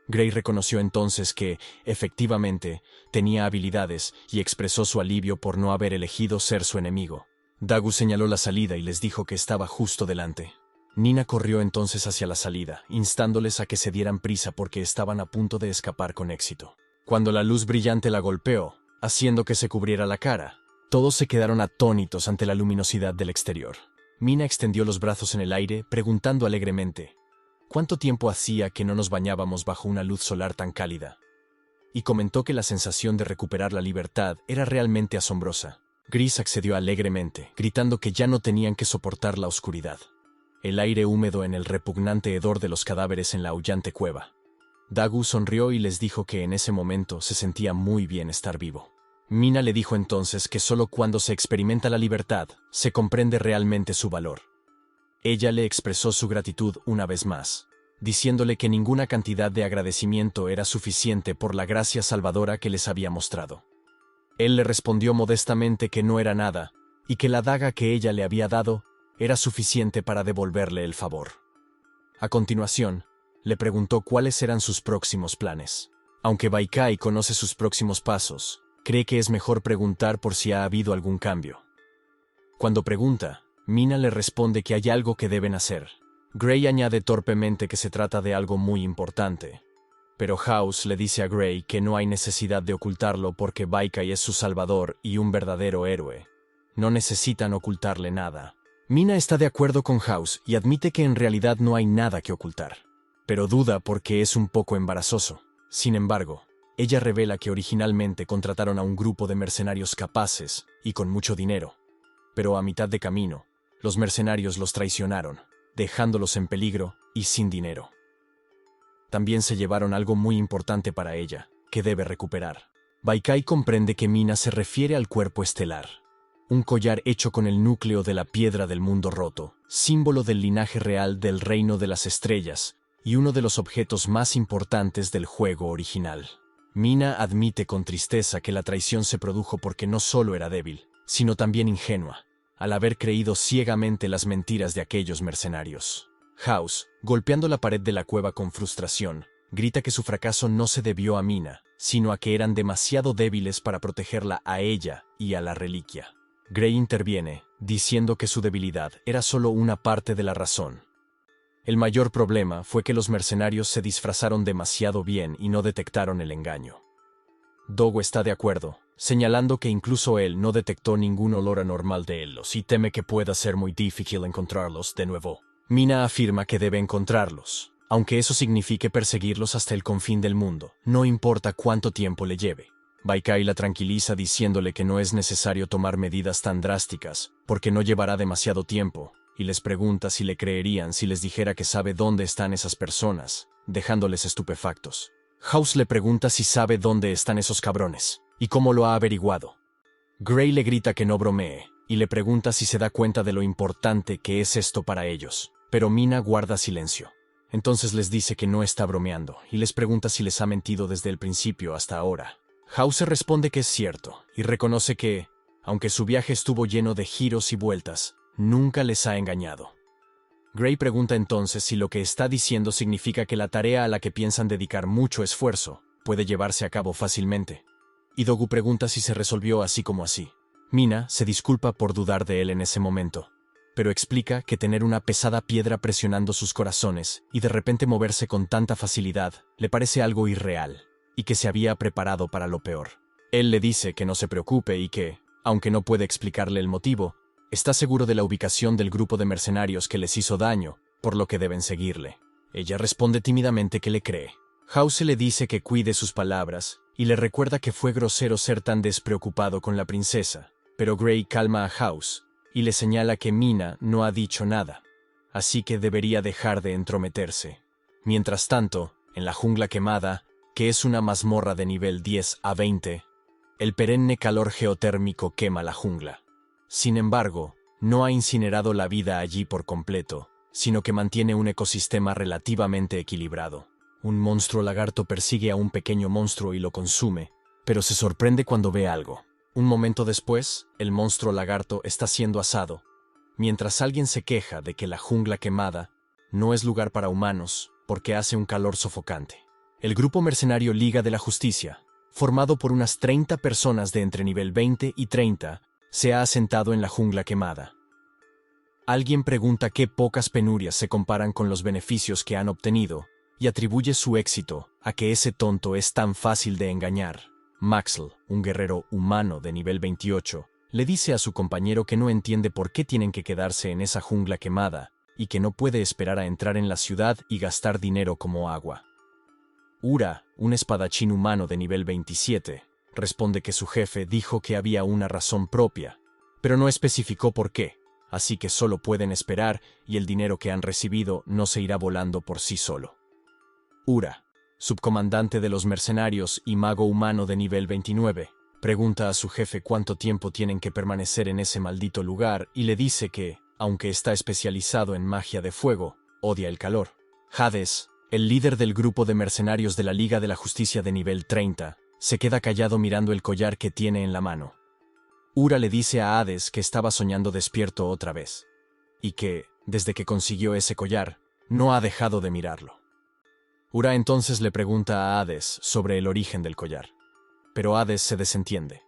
Gray reconoció entonces que, efectivamente, tenía habilidades y expresó su alivio por no haber elegido ser su enemigo. Dagu señaló la salida y les dijo que estaba justo delante. Nina corrió entonces hacia la salida, instándoles a que se dieran prisa porque estaban a punto de escapar con éxito. Cuando la luz brillante la golpeó, haciendo que se cubriera la cara, todos se quedaron atónitos ante la luminosidad del exterior. Mina extendió los brazos en el aire, preguntando alegremente, ¿cuánto tiempo hacía que no nos bañábamos bajo una luz solar tan cálida? Y comentó que la sensación de recuperar la libertad era realmente asombrosa. Gris accedió alegremente, gritando que ya no tenían que soportar la oscuridad. El aire húmedo en el repugnante hedor de los cadáveres en la aullante cueva. Dagu sonrió y les dijo que en ese momento se sentía muy bien estar vivo. Mina le dijo entonces que solo cuando se experimenta la libertad se comprende realmente su valor. Ella le expresó su gratitud una vez más, diciéndole que ninguna cantidad de agradecimiento era suficiente por la gracia salvadora que les había mostrado. Él le respondió modestamente que no era nada, y que la daga que ella le había dado era suficiente para devolverle el favor. A continuación, le preguntó cuáles eran sus próximos planes. Aunque Baikai conoce sus próximos pasos, cree que es mejor preguntar por si ha habido algún cambio. Cuando pregunta, Mina le responde que hay algo que deben hacer. Gray añade torpemente que se trata de algo muy importante. Pero House le dice a Gray que no hay necesidad de ocultarlo porque Baikai es su salvador y un verdadero héroe. No necesitan ocultarle nada. Mina está de acuerdo con House y admite que en realidad no hay nada que ocultar. Pero duda porque es un poco embarazoso. Sin embargo, ella revela que originalmente contrataron a un grupo de mercenarios capaces y con mucho dinero. Pero a mitad de camino, los mercenarios los traicionaron, dejándolos en peligro y sin dinero. También se llevaron algo muy importante para ella, que debe recuperar. Baikai comprende que Mina se refiere al cuerpo estelar, un collar hecho con el núcleo de la piedra del mundo roto, símbolo del linaje real del reino de las estrellas y uno de los objetos más importantes del juego original. Mina admite con tristeza que la traición se produjo porque no solo era débil, sino también ingenua, al haber creído ciegamente las mentiras de aquellos mercenarios. House, golpeando la pared de la cueva con frustración, grita que su fracaso no se debió a Mina, sino a que eran demasiado débiles para protegerla a ella y a la reliquia. Gray interviene, diciendo que su debilidad era solo una parte de la razón. El mayor problema fue que los mercenarios se disfrazaron demasiado bien y no detectaron el engaño. Dogo está de acuerdo, señalando que incluso él no detectó ningún olor anormal de ellos y teme que pueda ser muy difícil encontrarlos de nuevo. Mina afirma que debe encontrarlos, aunque eso signifique perseguirlos hasta el confín del mundo, no importa cuánto tiempo le lleve. Baikai la tranquiliza diciéndole que no es necesario tomar medidas tan drásticas, porque no llevará demasiado tiempo, y les pregunta si le creerían si les dijera que sabe dónde están esas personas, dejándoles estupefactos. House le pregunta si sabe dónde están esos cabrones, y cómo lo ha averiguado. Gray le grita que no bromee, y le pregunta si se da cuenta de lo importante que es esto para ellos, pero Mina guarda silencio. Entonces les dice que no está bromeando, y les pregunta si les ha mentido desde el principio hasta ahora. House responde que es cierto, y reconoce que, aunque su viaje estuvo lleno de giros y vueltas, nunca les ha engañado. Gray pregunta entonces si lo que está diciendo significa que la tarea a la que piensan dedicar mucho esfuerzo puede llevarse a cabo fácilmente. Y Dogu pregunta si se resolvió así como así. Mina se disculpa por dudar de él en ese momento, pero explica que tener una pesada piedra presionando sus corazones y de repente moverse con tanta facilidad le parece algo irreal, y que se había preparado para lo peor. Él le dice que no se preocupe y que, aunque no puede explicarle el motivo, está seguro de la ubicación del grupo de mercenarios que les hizo daño, por lo que deben seguirle. Ella responde tímidamente que le cree. House le dice que cuide sus palabras y le recuerda que fue grosero ser tan despreocupado con la princesa, pero Gray calma a House y le señala que Mina no ha dicho nada, así que debería dejar de entrometerse. Mientras tanto, en la jungla quemada, que es una mazmorra de nivel 10 a 20, el perenne calor geotérmico quema la jungla. Sin embargo, no ha incinerado la vida allí por completo, sino que mantiene un ecosistema relativamente equilibrado. Un monstruo lagarto persigue a un pequeño monstruo y lo consume, pero se sorprende cuando ve algo. Un momento después, el monstruo lagarto está siendo asado, mientras alguien se queja de que la jungla quemada no es lugar para humanos porque hace un calor sofocante. El grupo mercenario Liga de la Justicia, formado por unas 30 personas de entre nivel 20 y 30, se ha asentado en la jungla quemada. Alguien pregunta qué pocas penurias se comparan con los beneficios que han obtenido, y atribuye su éxito a que ese tonto es tan fácil de engañar. Maxl, un guerrero humano de nivel 28, le dice a su compañero que no entiende por qué tienen que quedarse en esa jungla quemada, y que no puede esperar a entrar en la ciudad y gastar dinero como agua. Ura, un espadachín humano de nivel 27, responde que su jefe dijo que había una razón propia, pero no especificó por qué, así que solo pueden esperar y el dinero que han recibido no se irá volando por sí solo. Ura, subcomandante de los mercenarios y mago humano de nivel 29, pregunta a su jefe cuánto tiempo tienen que permanecer en ese maldito lugar y le dice que, aunque está especializado en magia de fuego, odia el calor. Hades, el líder del grupo de mercenarios de la Liga de la Justicia de nivel 30, se queda callado mirando el collar que tiene en la mano. Ura le dice a Hades que estaba soñando despierto otra vez, y que, desde que consiguió ese collar, no ha dejado de mirarlo. Ura entonces le pregunta a Hades sobre el origen del collar, pero Hades se desentiende,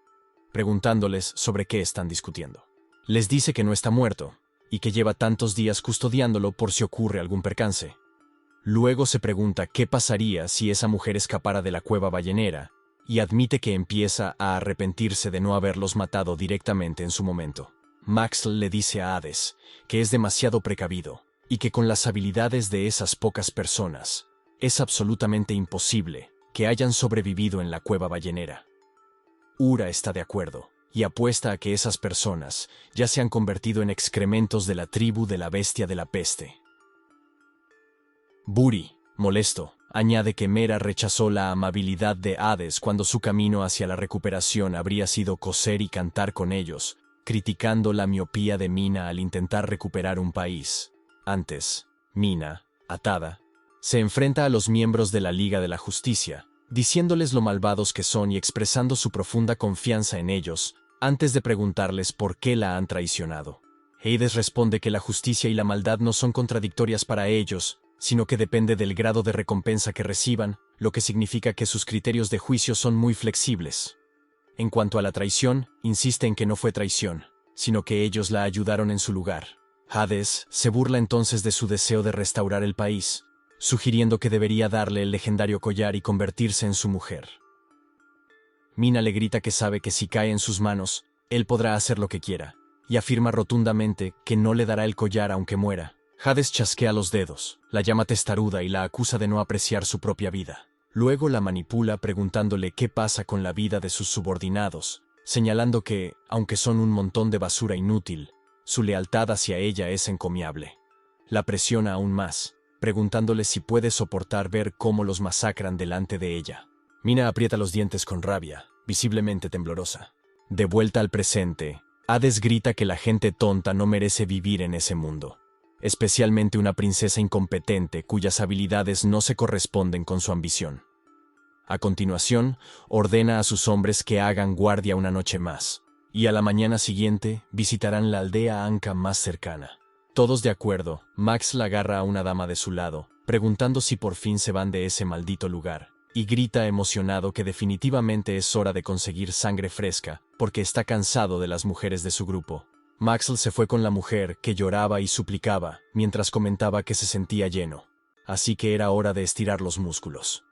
preguntándoles sobre qué están discutiendo. Les dice que no está muerto, y que lleva tantos días custodiándolo por si ocurre algún percance. Luego se pregunta qué pasaría si esa mujer escapara de la cueva ballenera, y admite que empieza a arrepentirse de no haberlos matado directamente en su momento. Maxl le dice a Hades que es demasiado precavido, y que con las habilidades de esas pocas personas, es absolutamente imposible que hayan sobrevivido en la cueva ballenera. Ura está de acuerdo, y apuesta a que esas personas ya se han convertido en excrementos de la tribu de la bestia de la peste. Buri, molesto, añade que Mera rechazó la amabilidad de Hades cuando su camino hacia la recuperación habría sido coser y cantar con ellos, criticando la miopía de Mina al intentar recuperar un país. Antes, Mina, atada, se enfrenta a los miembros de la Liga de la Justicia, diciéndoles lo malvados que son y expresando su profunda confianza en ellos, antes de preguntarles por qué la han traicionado. Hades responde que la justicia y la maldad no son contradictorias para ellos, sino que depende del grado de recompensa que reciban, lo que significa que sus criterios de juicio son muy flexibles. En cuanto a la traición, insiste en que no fue traición, sino que ellos la ayudaron en su lugar. Hades se burla entonces de su deseo de restaurar el país, sugiriendo que debería darle el legendario collar y convertirse en su mujer. Mina le grita que sabe que si cae en sus manos, él podrá hacer lo que quiera, y afirma rotundamente que no le dará el collar aunque muera. Hades chasquea los dedos, la llama testaruda y la acusa de no apreciar su propia vida. Luego la manipula preguntándole qué pasa con la vida de sus subordinados, señalando que, aunque son un montón de basura inútil, su lealtad hacia ella es encomiable. La presiona aún más, preguntándole si puede soportar ver cómo los masacran delante de ella. Mina aprieta los dientes con rabia, visiblemente temblorosa. De vuelta al presente, Hades grita que la gente tonta no merece vivir en ese mundo, especialmente una princesa incompetente cuyas habilidades no se corresponden con su ambición. A continuación, ordena a sus hombres que hagan guardia una noche más, y a la mañana siguiente visitarán la aldea Anka más cercana. Todos de acuerdo, Max la agarra a una dama de su lado, preguntando si por fin se van de ese maldito lugar, y grita emocionado que definitivamente es hora de conseguir sangre fresca, porque está cansado de las mujeres de su grupo. Maxl se fue con la mujer, que lloraba y suplicaba, mientras comentaba que se sentía lleno, así que era hora de estirar los músculos.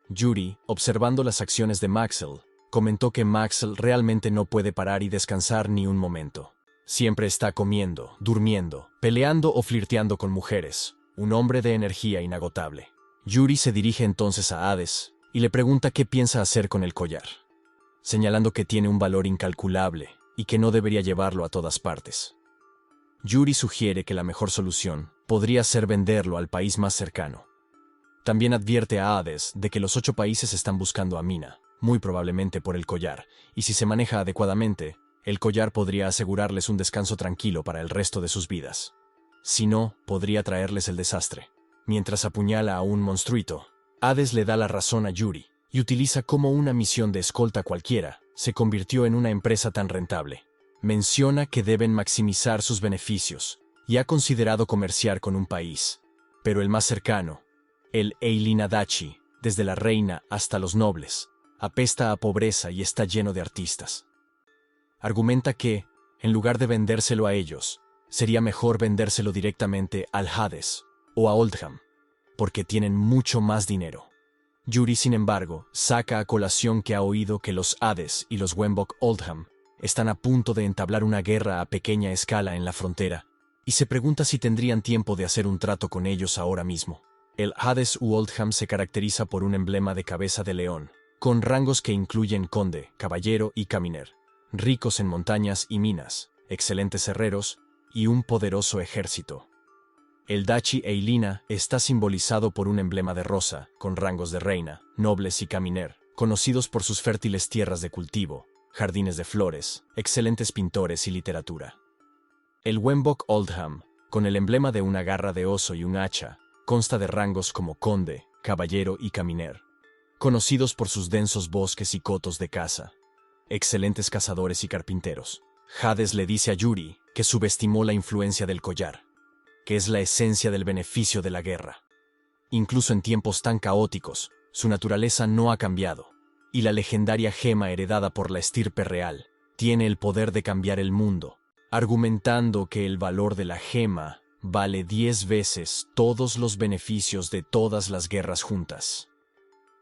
Yuri, observando las acciones de Maxl, comentó que Maxl realmente no puede parar y descansar ni un momento. Siempre está comiendo, durmiendo, peleando o flirteando con mujeres, un hombre de energía inagotable. Yuri se dirige entonces a Hades y le pregunta qué piensa hacer con el collar, señalando que tiene un valor incalculable y que no debería llevarlo a todas partes. Yuri sugiere que la mejor solución podría ser venderlo al país más cercano. También advierte a Hades de que los 8 países están buscando a Mina, muy probablemente por el collar, y si se maneja adecuadamente, el collar podría asegurarles un descanso tranquilo para el resto de sus vidas. Si no, podría traerles el desastre. Mientras apuñala a un monstruito, Hades le da la razón a Yuri, y utiliza cómo una misión de escolta cualquiera se convirtió en una empresa tan rentable. Menciona que deben maximizar sus beneficios, y ha considerado comerciar con un país, pero el más cercano, el Eilinadachi, desde la reina hasta los nobles, apesta a pobreza y está lleno de artistas. Argumenta que, en lugar de vendérselo a ellos, sería mejor vendérselo directamente al Hades o a Oldham, porque tienen mucho más dinero. Yuri, sin embargo, saca a colación que ha oído que los Hades y los Wenbok Oldham están a punto de entablar una guerra a pequeña escala en la frontera, y se pregunta si tendrían tiempo de hacer un trato con ellos ahora mismo. El Hades u Oldham se caracteriza por un emblema de cabeza de león, con rangos que incluyen conde, caballero y caminer, ricos en montañas y minas, excelentes herreros y un poderoso ejército. El dachi Eilina está simbolizado por un emblema de rosa, con rangos de reina, nobles y caminer, conocidos por sus fértiles tierras de cultivo, jardines de flores, excelentes pintores y literatura. El Wenbok Oldham, con el emblema de una garra de oso y un hacha, consta de rangos como conde, caballero y caminer, conocidos por sus densos bosques y cotos de caza, excelentes cazadores y carpinteros. Hades le dice a Yuri que subestimó la influencia del collar, que es la esencia del beneficio de la guerra. Incluso en tiempos tan caóticos, su naturaleza no ha cambiado, y la legendaria gema heredada por la estirpe real tiene el poder de cambiar el mundo, argumentando que el valor de la gema vale 10 veces todos los beneficios de todas las guerras juntas.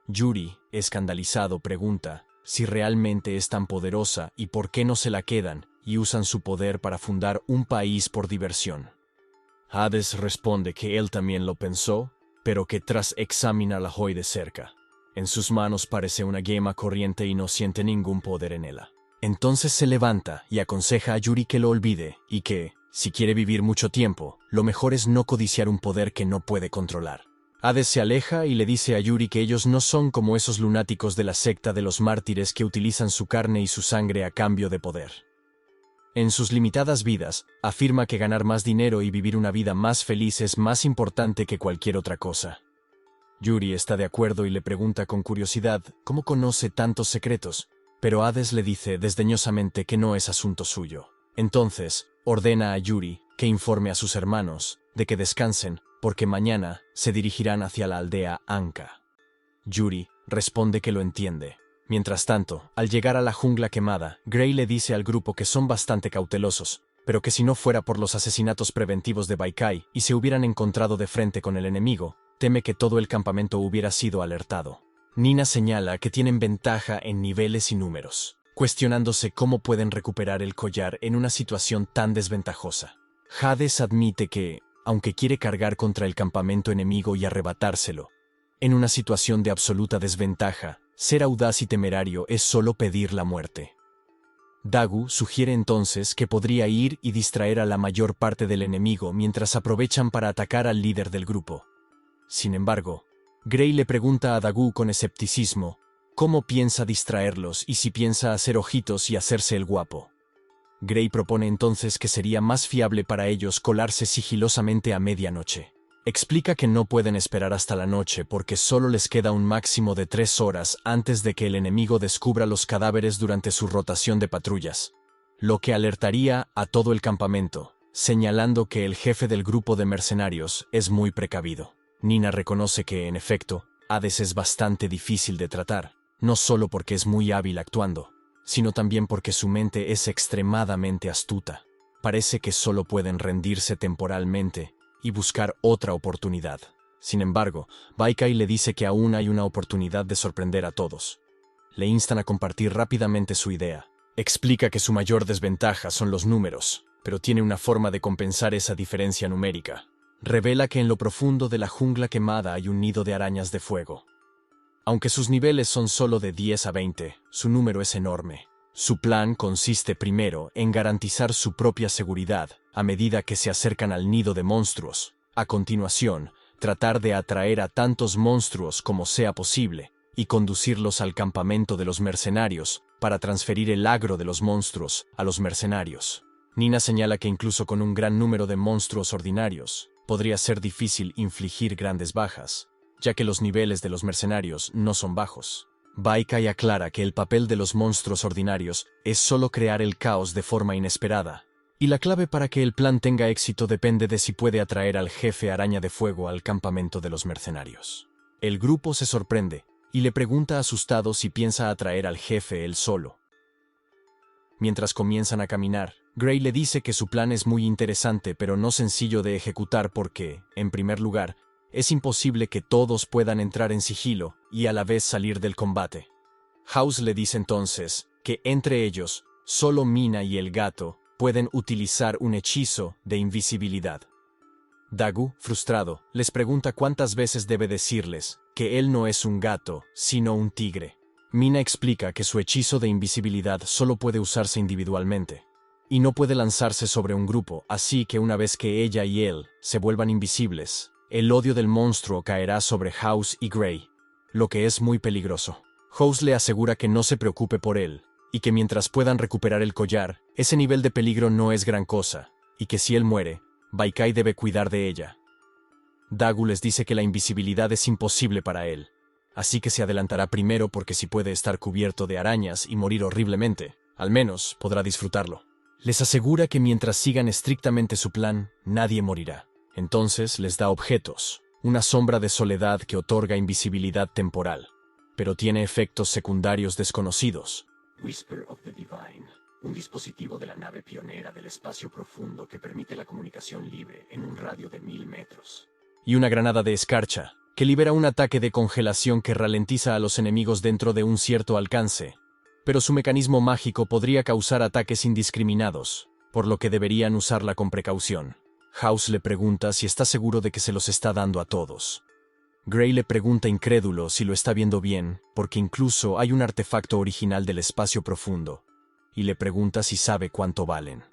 Yuri, escandalizado, pregunta si realmente es tan poderosa y por qué no se la quedan y usan su poder para fundar un país por diversión. Hades responde que él también lo pensó, pero que tras examinar la joya de cerca, en sus manos parece una gema corriente y no siente ningún poder en ella. Entonces se levanta y aconseja a Yuri que lo olvide y que, si quiere vivir mucho tiempo, lo mejor es no codiciar un poder que no puede controlar. Hades se aleja y le dice a Yuri que ellos no son como esos lunáticos de la secta de los mártires que utilizan su carne y su sangre a cambio de poder. En sus limitadas vidas, afirma que ganar más dinero y vivir una vida más feliz es más importante que cualquier otra cosa. Yuri está de acuerdo y le pregunta con curiosidad cómo conoce tantos secretos, pero Hades le dice desdeñosamente que no es asunto suyo. Entonces, ordena a Yuri que informe a sus hermanos de que descansen, porque mañana se dirigirán hacia la aldea Anka. Yuri responde que lo entiende. Mientras tanto, al llegar a la jungla quemada, Gray le dice al grupo que son bastante cautelosos, pero que si no fuera por los asesinatos preventivos de Baikai y se hubieran encontrado de frente con el enemigo, teme que todo el campamento hubiera sido alertado. Nina señala que tienen ventaja en niveles y números, cuestionándose cómo pueden recuperar el collar en una situación tan desventajosa. Hades admite que, aunque quiere cargar contra el campamento enemigo y arrebatárselo, en una situación de absoluta desventaja, ser audaz y temerario es solo pedir la muerte. Dagu sugiere entonces que podría ir y distraer a la mayor parte del enemigo mientras aprovechan para atacar al líder del grupo. Sin embargo, Gray le pregunta a Dagu con escepticismo cómo piensa distraerlos y si piensa hacer ojitos y hacerse el guapo. Gray propone entonces que sería más fiable para ellos colarse sigilosamente a medianoche. Explica que no pueden esperar hasta la noche porque solo les queda un máximo de 3 horas antes de que el enemigo descubra los cadáveres durante su rotación de patrullas, lo que alertaría a todo el campamento, señalando que el jefe del grupo de mercenarios es muy precavido. Nina reconoce que, en efecto, Hades es bastante difícil de tratar, no solo porque es muy hábil actuando, sino también porque su mente es extremadamente astuta. Parece que solo pueden rendirse temporalmente y buscar otra oportunidad. Sin embargo, Baikai le dice que aún hay una oportunidad de sorprender a todos. Le instan a compartir rápidamente su idea. Explica que su mayor desventaja son los números, pero tiene una forma de compensar esa diferencia numérica. Revela que en lo profundo de la jungla quemada hay un nido de arañas de fuego. Aunque sus niveles son solo de 10 a 20, su número es enorme. Su plan consiste primero en garantizar su propia seguridad a medida que se acercan al nido de monstruos. A continuación, tratar de atraer a tantos monstruos como sea posible y conducirlos al campamento de los mercenarios para transferir el agro de los monstruos a los mercenarios. Nina señala que incluso con un gran número de monstruos ordinarios, podría ser difícil infligir grandes bajas, ya que los niveles de los mercenarios no son bajos. Baikai aclara que el papel de los monstruos ordinarios es solo crear el caos de forma inesperada, y la clave para que el plan tenga éxito depende de si puede atraer al jefe araña de fuego al campamento de los mercenarios. El grupo se sorprende y le pregunta asustado si piensa atraer al jefe él solo. Mientras comienzan a caminar, Gray le dice que su plan es muy interesante pero no sencillo de ejecutar porque, en primer lugar, es imposible que todos puedan entrar en sigilo y a la vez salir del combate. House le dice entonces que entre ellos, solo Mina y el gato pueden utilizar un hechizo de invisibilidad. Dagu, frustrado, les pregunta cuántas veces debe decirles que él no es un gato, sino un tigre. Mina explica que su hechizo de invisibilidad solo puede usarse individualmente. y no puede lanzarse sobre un grupo, así que una vez que ella y él se vuelvan invisibles, el odio del monstruo caerá sobre House y Gray, lo que es muy peligroso. House le asegura que no se preocupe por él, y que mientras puedan recuperar el collar, ese nivel de peligro no es gran cosa, y que si él muere, Baikai debe cuidar de ella. Dagu les dice que la invisibilidad es imposible para él, así que se adelantará primero porque si puede estar cubierto de arañas y morir horriblemente, al menos podrá disfrutarlo. Les asegura que mientras sigan estrictamente su plan, nadie morirá. Entonces les da objetos, una sombra de soledad que otorga invisibilidad temporal, pero tiene efectos secundarios desconocidos. Whisper of the Divine, un dispositivo de la nave pionera del espacio profundo que permite la comunicación libre en un radio de 1000 metros. Y una granada de escarcha, que libera un ataque de congelación que ralentiza a los enemigos dentro de un cierto alcance, pero su mecanismo mágico podría causar ataques indiscriminados, por lo que deberían usarla con precaución. House le pregunta si está seguro de que se los está dando a todos. Gray le pregunta incrédulo si lo está viendo bien, porque incluso hay un artefacto original del espacio profundo, y le pregunta si sabe cuánto valen.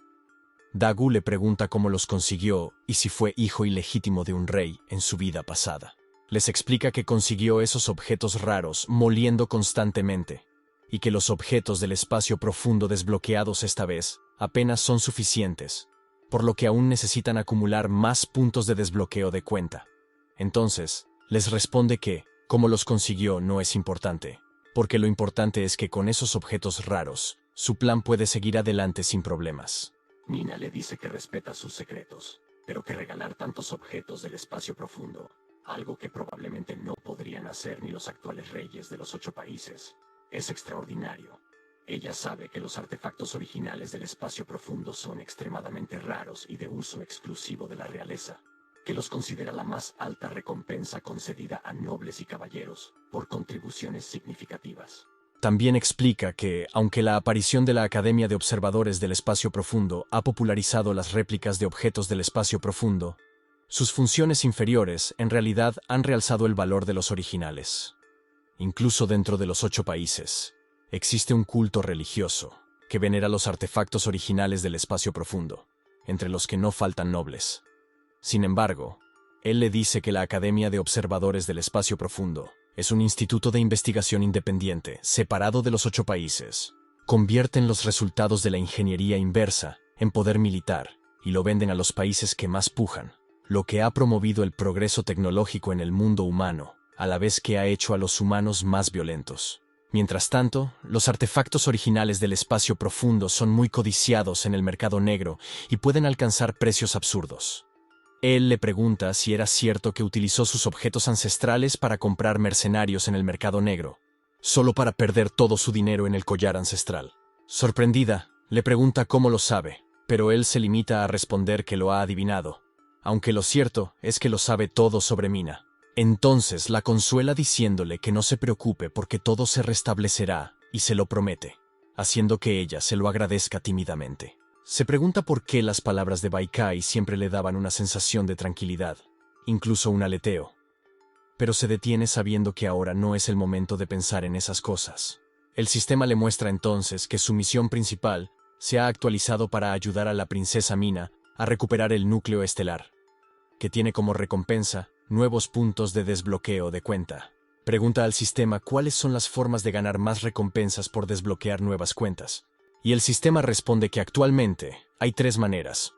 Dagu le pregunta cómo los consiguió y si fue hijo ilegítimo de un rey en su vida pasada. Les explica que consiguió esos objetos raros moliendo constantemente, y que los objetos del espacio profundo desbloqueados esta vez apenas son suficientes, por lo que aún necesitan acumular más puntos de desbloqueo de cuenta. Entonces, les responde que, como los consiguió no es importante, porque lo importante es que con esos objetos raros, su plan puede seguir adelante sin problemas. Nina le dice que respeta sus secretos, pero que regalar tantos objetos del espacio profundo, algo que probablemente no podrían hacer ni los actuales reyes de los 8 países, es extraordinario. Ella sabe que los artefactos originales del espacio profundo son extremadamente raros y de uso exclusivo de la realeza, que los considera la más alta recompensa concedida a nobles y caballeros por contribuciones significativas. También explica que, aunque la aparición de la Academia de Observadores del Espacio Profundo ha popularizado las réplicas de objetos del espacio profundo, sus funciones inferiores en realidad han realzado el valor de los originales. Incluso dentro de los 8 países, existe un culto religioso que venera los artefactos originales del espacio profundo, entre los que no faltan nobles. Sin embargo, él le dice que la Academia de Observadores del Espacio Profundo es un instituto de investigación independiente, separado de los 8 países. Convierten los resultados de la ingeniería inversa en poder militar y lo venden a los países que más pujan, lo que ha promovido el progreso tecnológico en el mundo humano, a la vez que ha hecho a los humanos más violentos. Mientras tanto, los artefactos originales del espacio profundo son muy codiciados en el mercado negro y pueden alcanzar precios absurdos. Él le pregunta si era cierto que utilizó sus objetos ancestrales para comprar mercenarios en el mercado negro, solo para perder todo su dinero en el collar ancestral. Sorprendida, le pregunta cómo lo sabe, pero él se limita a responder que lo ha adivinado, aunque lo cierto es que lo sabe todo sobre Mina. Entonces la consuela diciéndole que no se preocupe porque todo se restablecerá y se lo promete, haciendo que ella se lo agradezca tímidamente. Se pregunta por qué las palabras de Baikai siempre le daban una sensación de tranquilidad, incluso un aleteo. Pero se detiene sabiendo que ahora no es el momento de pensar en esas cosas. El sistema le muestra entonces que su misión principal se ha actualizado para ayudar a la princesa Mina a recuperar el núcleo estelar, que tiene como recompensa nuevos puntos de desbloqueo de cuenta. Pregunta al sistema cuáles son las formas de ganar más recompensas por desbloquear nuevas cuentas. Y el sistema responde que actualmente hay 3 maneras.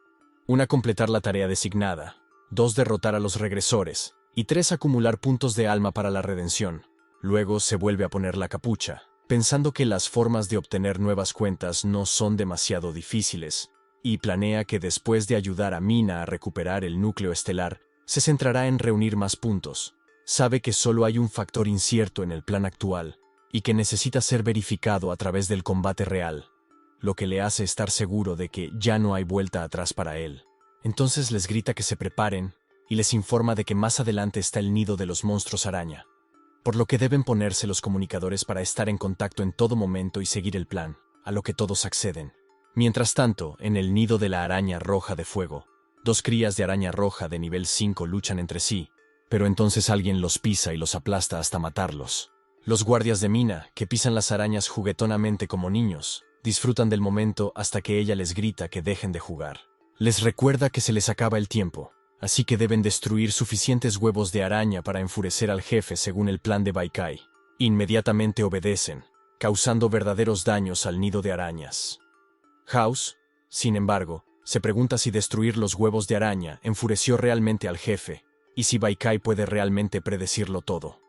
1, completar la tarea designada. 2, derrotar a los regresores. Y 3, acumular puntos de alma para la redención. Luego se vuelve a poner la capucha, pensando que las formas de obtener nuevas cuentas no son demasiado difíciles, y planea que después de ayudar a Mina a recuperar el núcleo estelar, se centrará en reunir más puntos. Sabe que solo hay un factor incierto en el plan actual, y que necesita ser verificado a través del combate real, lo que le hace estar seguro de que ya no hay vuelta atrás para él. Entonces les grita que se preparen y les informa de que más adelante está el nido de los monstruos araña, por lo que deben ponerse los comunicadores para estar en contacto en todo momento y seguir el plan, a lo que todos acceden. Mientras tanto, en el nido de la araña roja de fuego, 2 crías de araña roja de nivel 5 luchan entre sí, pero entonces alguien los pisa y los aplasta hasta matarlos. Los guardias de Mina, que pisan las arañas juguetonamente como niños, Disfrutan del momento hasta que ella les grita que dejen de jugar. Les recuerda que se les acaba el tiempo, así que deben destruir suficientes huevos de araña para enfurecer al jefe según el plan de Baikai. Inmediatamente obedecen, causando verdaderos daños al nido de arañas. House, sin embargo, se pregunta si destruir los huevos de araña enfureció realmente al jefe, y si Baikai puede realmente predecirlo todo.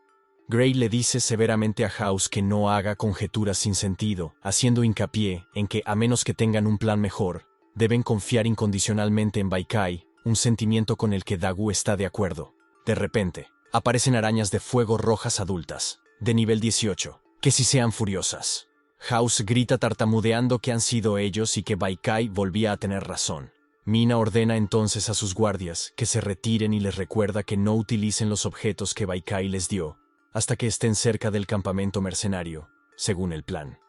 Gray le dice severamente a House que no haga conjeturas sin sentido, haciendo hincapié en que, a menos que tengan un plan mejor, deben confiar incondicionalmente en Baikai, un sentimiento con el que Dagu está de acuerdo. De repente, aparecen arañas de fuego rojas adultas, de nivel 18, que si sean furiosas. House grita tartamudeando que han sido ellos y que Baikai volvía a tener razón. Mina ordena entonces a sus guardias que se retiren y les recuerda que no utilicen los objetos que Baikai les dio hasta que estén cerca del campamento mercenario, según el plan.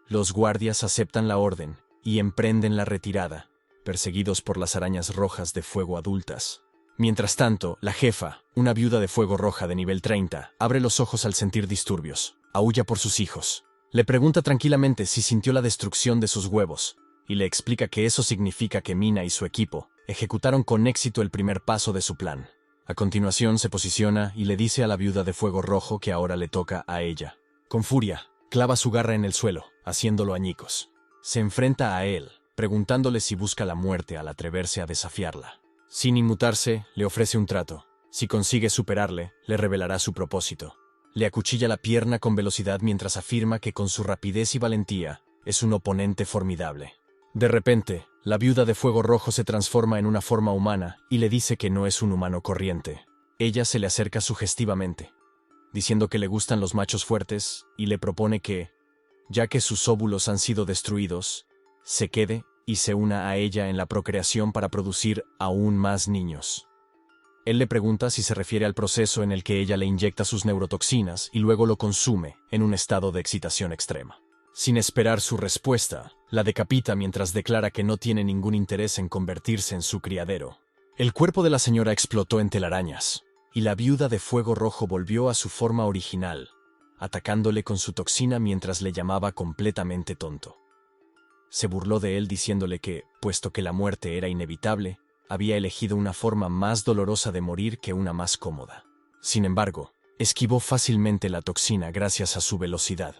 Los guardias aceptan la orden y emprenden la retirada, perseguidos por las arañas rojas de fuego adultas. Mientras tanto, la jefa, una viuda de fuego roja de nivel 30, abre los ojos al sentir disturbios. Aúlla por sus hijos. Le pregunta tranquilamente si sintió la destrucción de sus huevos, y le explica que eso significa que Mina y su equipo ejecutaron con éxito el primer paso de su plan. A continuación se posiciona y le dice a la viuda de fuego rojo que ahora le toca a ella. Con furia, clava su garra en el suelo, haciéndolo añicos. Se enfrenta a él, preguntándole si busca la muerte al atreverse a desafiarla. Sin inmutarse, le ofrece un trato. Si consigue superarle, le revelará su propósito. Le acuchilla la pierna con velocidad mientras afirma que con su rapidez y valentía es un oponente formidable. De repente, la viuda de fuego rojo se transforma en una forma humana y le dice que no es un humano corriente. Ella se le acerca sugestivamente, diciendo que le gustan los machos fuertes y le propone que, ya que sus óvulos han sido destruidos, se quede y se una a ella en la procreación para producir aún más niños. Él le pregunta si se refiere al proceso en el que ella le inyecta sus neurotoxinas y luego lo consume en un estado de excitación extrema. Sin esperar su respuesta, la decapita mientras declara que no tiene ningún interés en convertirse en su criadero. El cuerpo de la señora explotó en telarañas, y la viuda de fuego rojo volvió a su forma original, atacándole con su toxina mientras le llamaba completamente tonto. Se burló de él diciéndole que, puesto que la muerte era inevitable, había elegido una forma más dolorosa de morir que una más cómoda. Sin embargo, esquivó fácilmente la toxina gracias a su velocidad.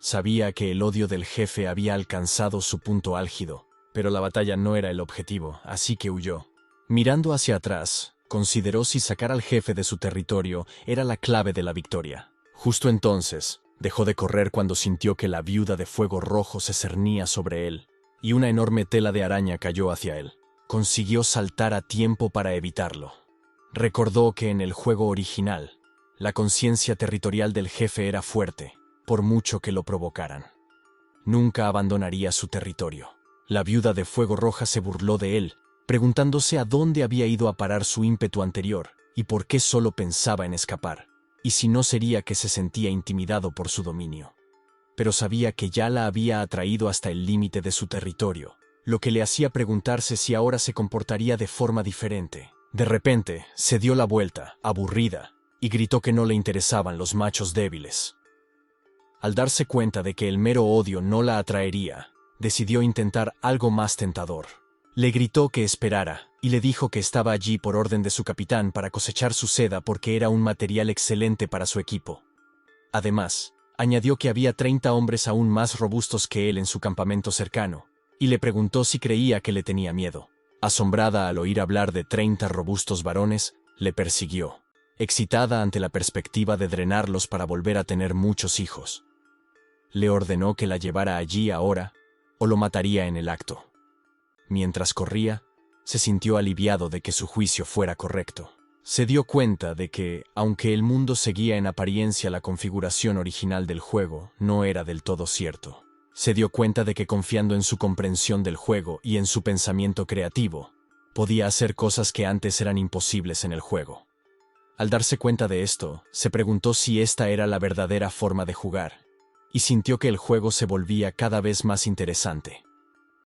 Sabía que el odio del jefe había alcanzado su punto álgido, pero la batalla no era el objetivo, así que huyó. Mirando hacia atrás, consideró si sacar al jefe de su territorio era la clave de la victoria. Justo entonces, dejó de correr cuando sintió que la viuda de fuego rojo se cernía sobre él, y una enorme tela de araña cayó hacia él. Consiguió saltar a tiempo para evitarlo. Recordó que en el juego original, la conciencia territorial del jefe era fuerte, por mucho que lo provocaran. Nunca abandonaría su territorio. La viuda de fuego roja se burló de él, preguntándose a dónde había ido a parar su ímpetu anterior y por qué solo pensaba en escapar, y si no sería que se sentía intimidado por su dominio. Pero sabía que ya la había atraído hasta el límite de su territorio, lo que le hacía preguntarse si ahora se comportaría de forma diferente. De repente, se dio la vuelta, aburrida, y gritó que no le interesaban los machos débiles. Al darse cuenta de que el mero odio no la atraería, decidió intentar algo más tentador. Le gritó que esperara, y le dijo que estaba allí por orden de su capitán para cosechar su seda porque era un material excelente para su equipo. Además, añadió que había 30 hombres aún más robustos que él en su campamento cercano, y le preguntó si creía que le tenía miedo. Asombrada al oír hablar de 30 robustos varones, le persiguió, excitada ante la perspectiva de drenarlos para volver a tener muchos hijos. Le ordenó que la llevara allí ahora, o lo mataría en el acto. Mientras corría, se sintió aliviado de que su juicio fuera correcto. Se dio cuenta de que, aunque el mundo seguía en apariencia la configuración original del juego, no era del todo cierto. Se dio cuenta de que confiando en su comprensión del juego y en su pensamiento creativo, podía hacer cosas que antes eran imposibles en el juego. Al darse cuenta de esto, se preguntó si esta era la verdadera forma de jugar, y sintió que el juego se volvía cada vez más interesante.